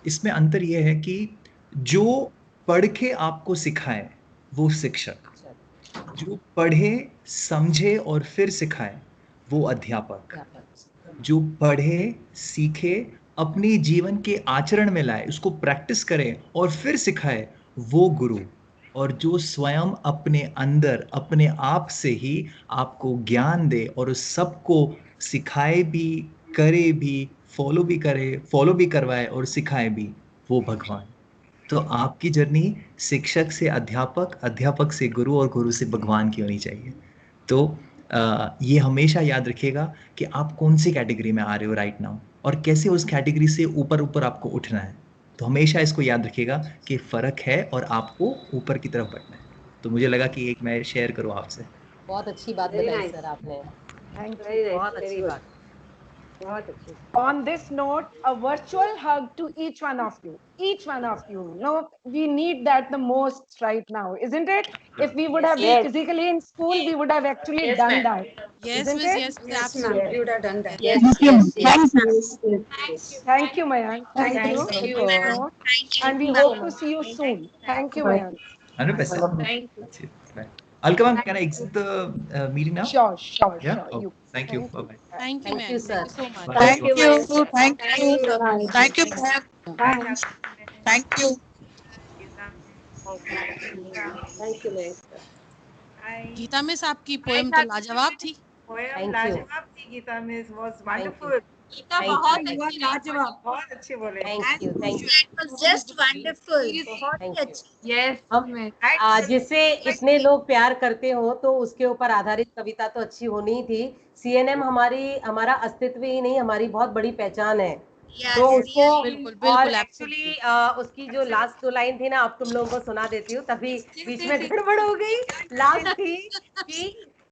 इसमें अंतर ये है कि जो पढ़ के आपको सिखाए वो शिक्षक, जो पढ़े समझे और फिर सिखाए वो अध्यापक, जो पढ़े सीखे अपने जीवन के आचरण में लाए, उसको प्रैक्टिस करे और फिर सिखाए वो गुरु, और जो स्वयं अपने अंदर अपने आप से ही आपको ज्ञान दे और उस सबको सिखाए भी, करे भी, फॉलो भी करवाए और सिखाए भी, वो भगवान। तो आपकी जर्नी शिक्षक से अध्यापक, अध्यापक से गुरु और गुरु से भगवान की होनी चाहिए। तो ये हमेशा याद रखिएगा कि आप कौन सी कैटेगरी में आ रहे हो राइट नाउ और कैसे उस कैटेगरी से ऊपर ऊपर आपको उठना है। तो हमेशा इसको याद रखिएगा कि फ़र्क है और आपको ऊपर की तरफ बढ़ना है। तो मुझे लगा कि एक मैं शेयर करूँ आपसे। बहुत अच्छी बात बताई सर आपने। बहुत अच्छी बात। On this note, a virtual hug to each one of you. Each one of you. No, we need that the most right now, isn't it? If we would have been physically in school, we would have actually done that. Yes, isn't miss, it? yes, absolutely. We would have done that. Yes. Thank you, Mayank. Thank you. Thank you. And we hope to see you soon. Thank you, Mayank. 100%. Thank you. Alka ma'am, can I exit the meeting now? Sure. Yeah? Sure. Oh, thank you. Bye-bye. Thank you, ma'am. sir. Thank you so much. Bye. Thank you. Thank you. Thank you, ma'am. Thank you. Thank you, ma'am. Geeta miss, आपकी poem तो लाजवाब थी। लाजवाब थी Geeta miss, was wonderful. Geeta बहुत अच्छी, लाजवाब, बहुत अच्छी बोले। Thank you. It was just wonderful. बहुत ही अच्छी। यस, हम जिससे इतने लोग प्यार करते हो तो उसके ऊपर आधारित कविता तो अच्छी होनी ही थी। CNM हमारा अस्तित्व ही नहीं, हमारी बहुत बड़ी पहचान है। तो उसको और एक्चुअली उसकी जो लास्ट 2 लाइन थी ना, अब तुम लोगों को सुना देती हूँ, तभी बीच में गड़बड़ हो गई। लास्ट थी कि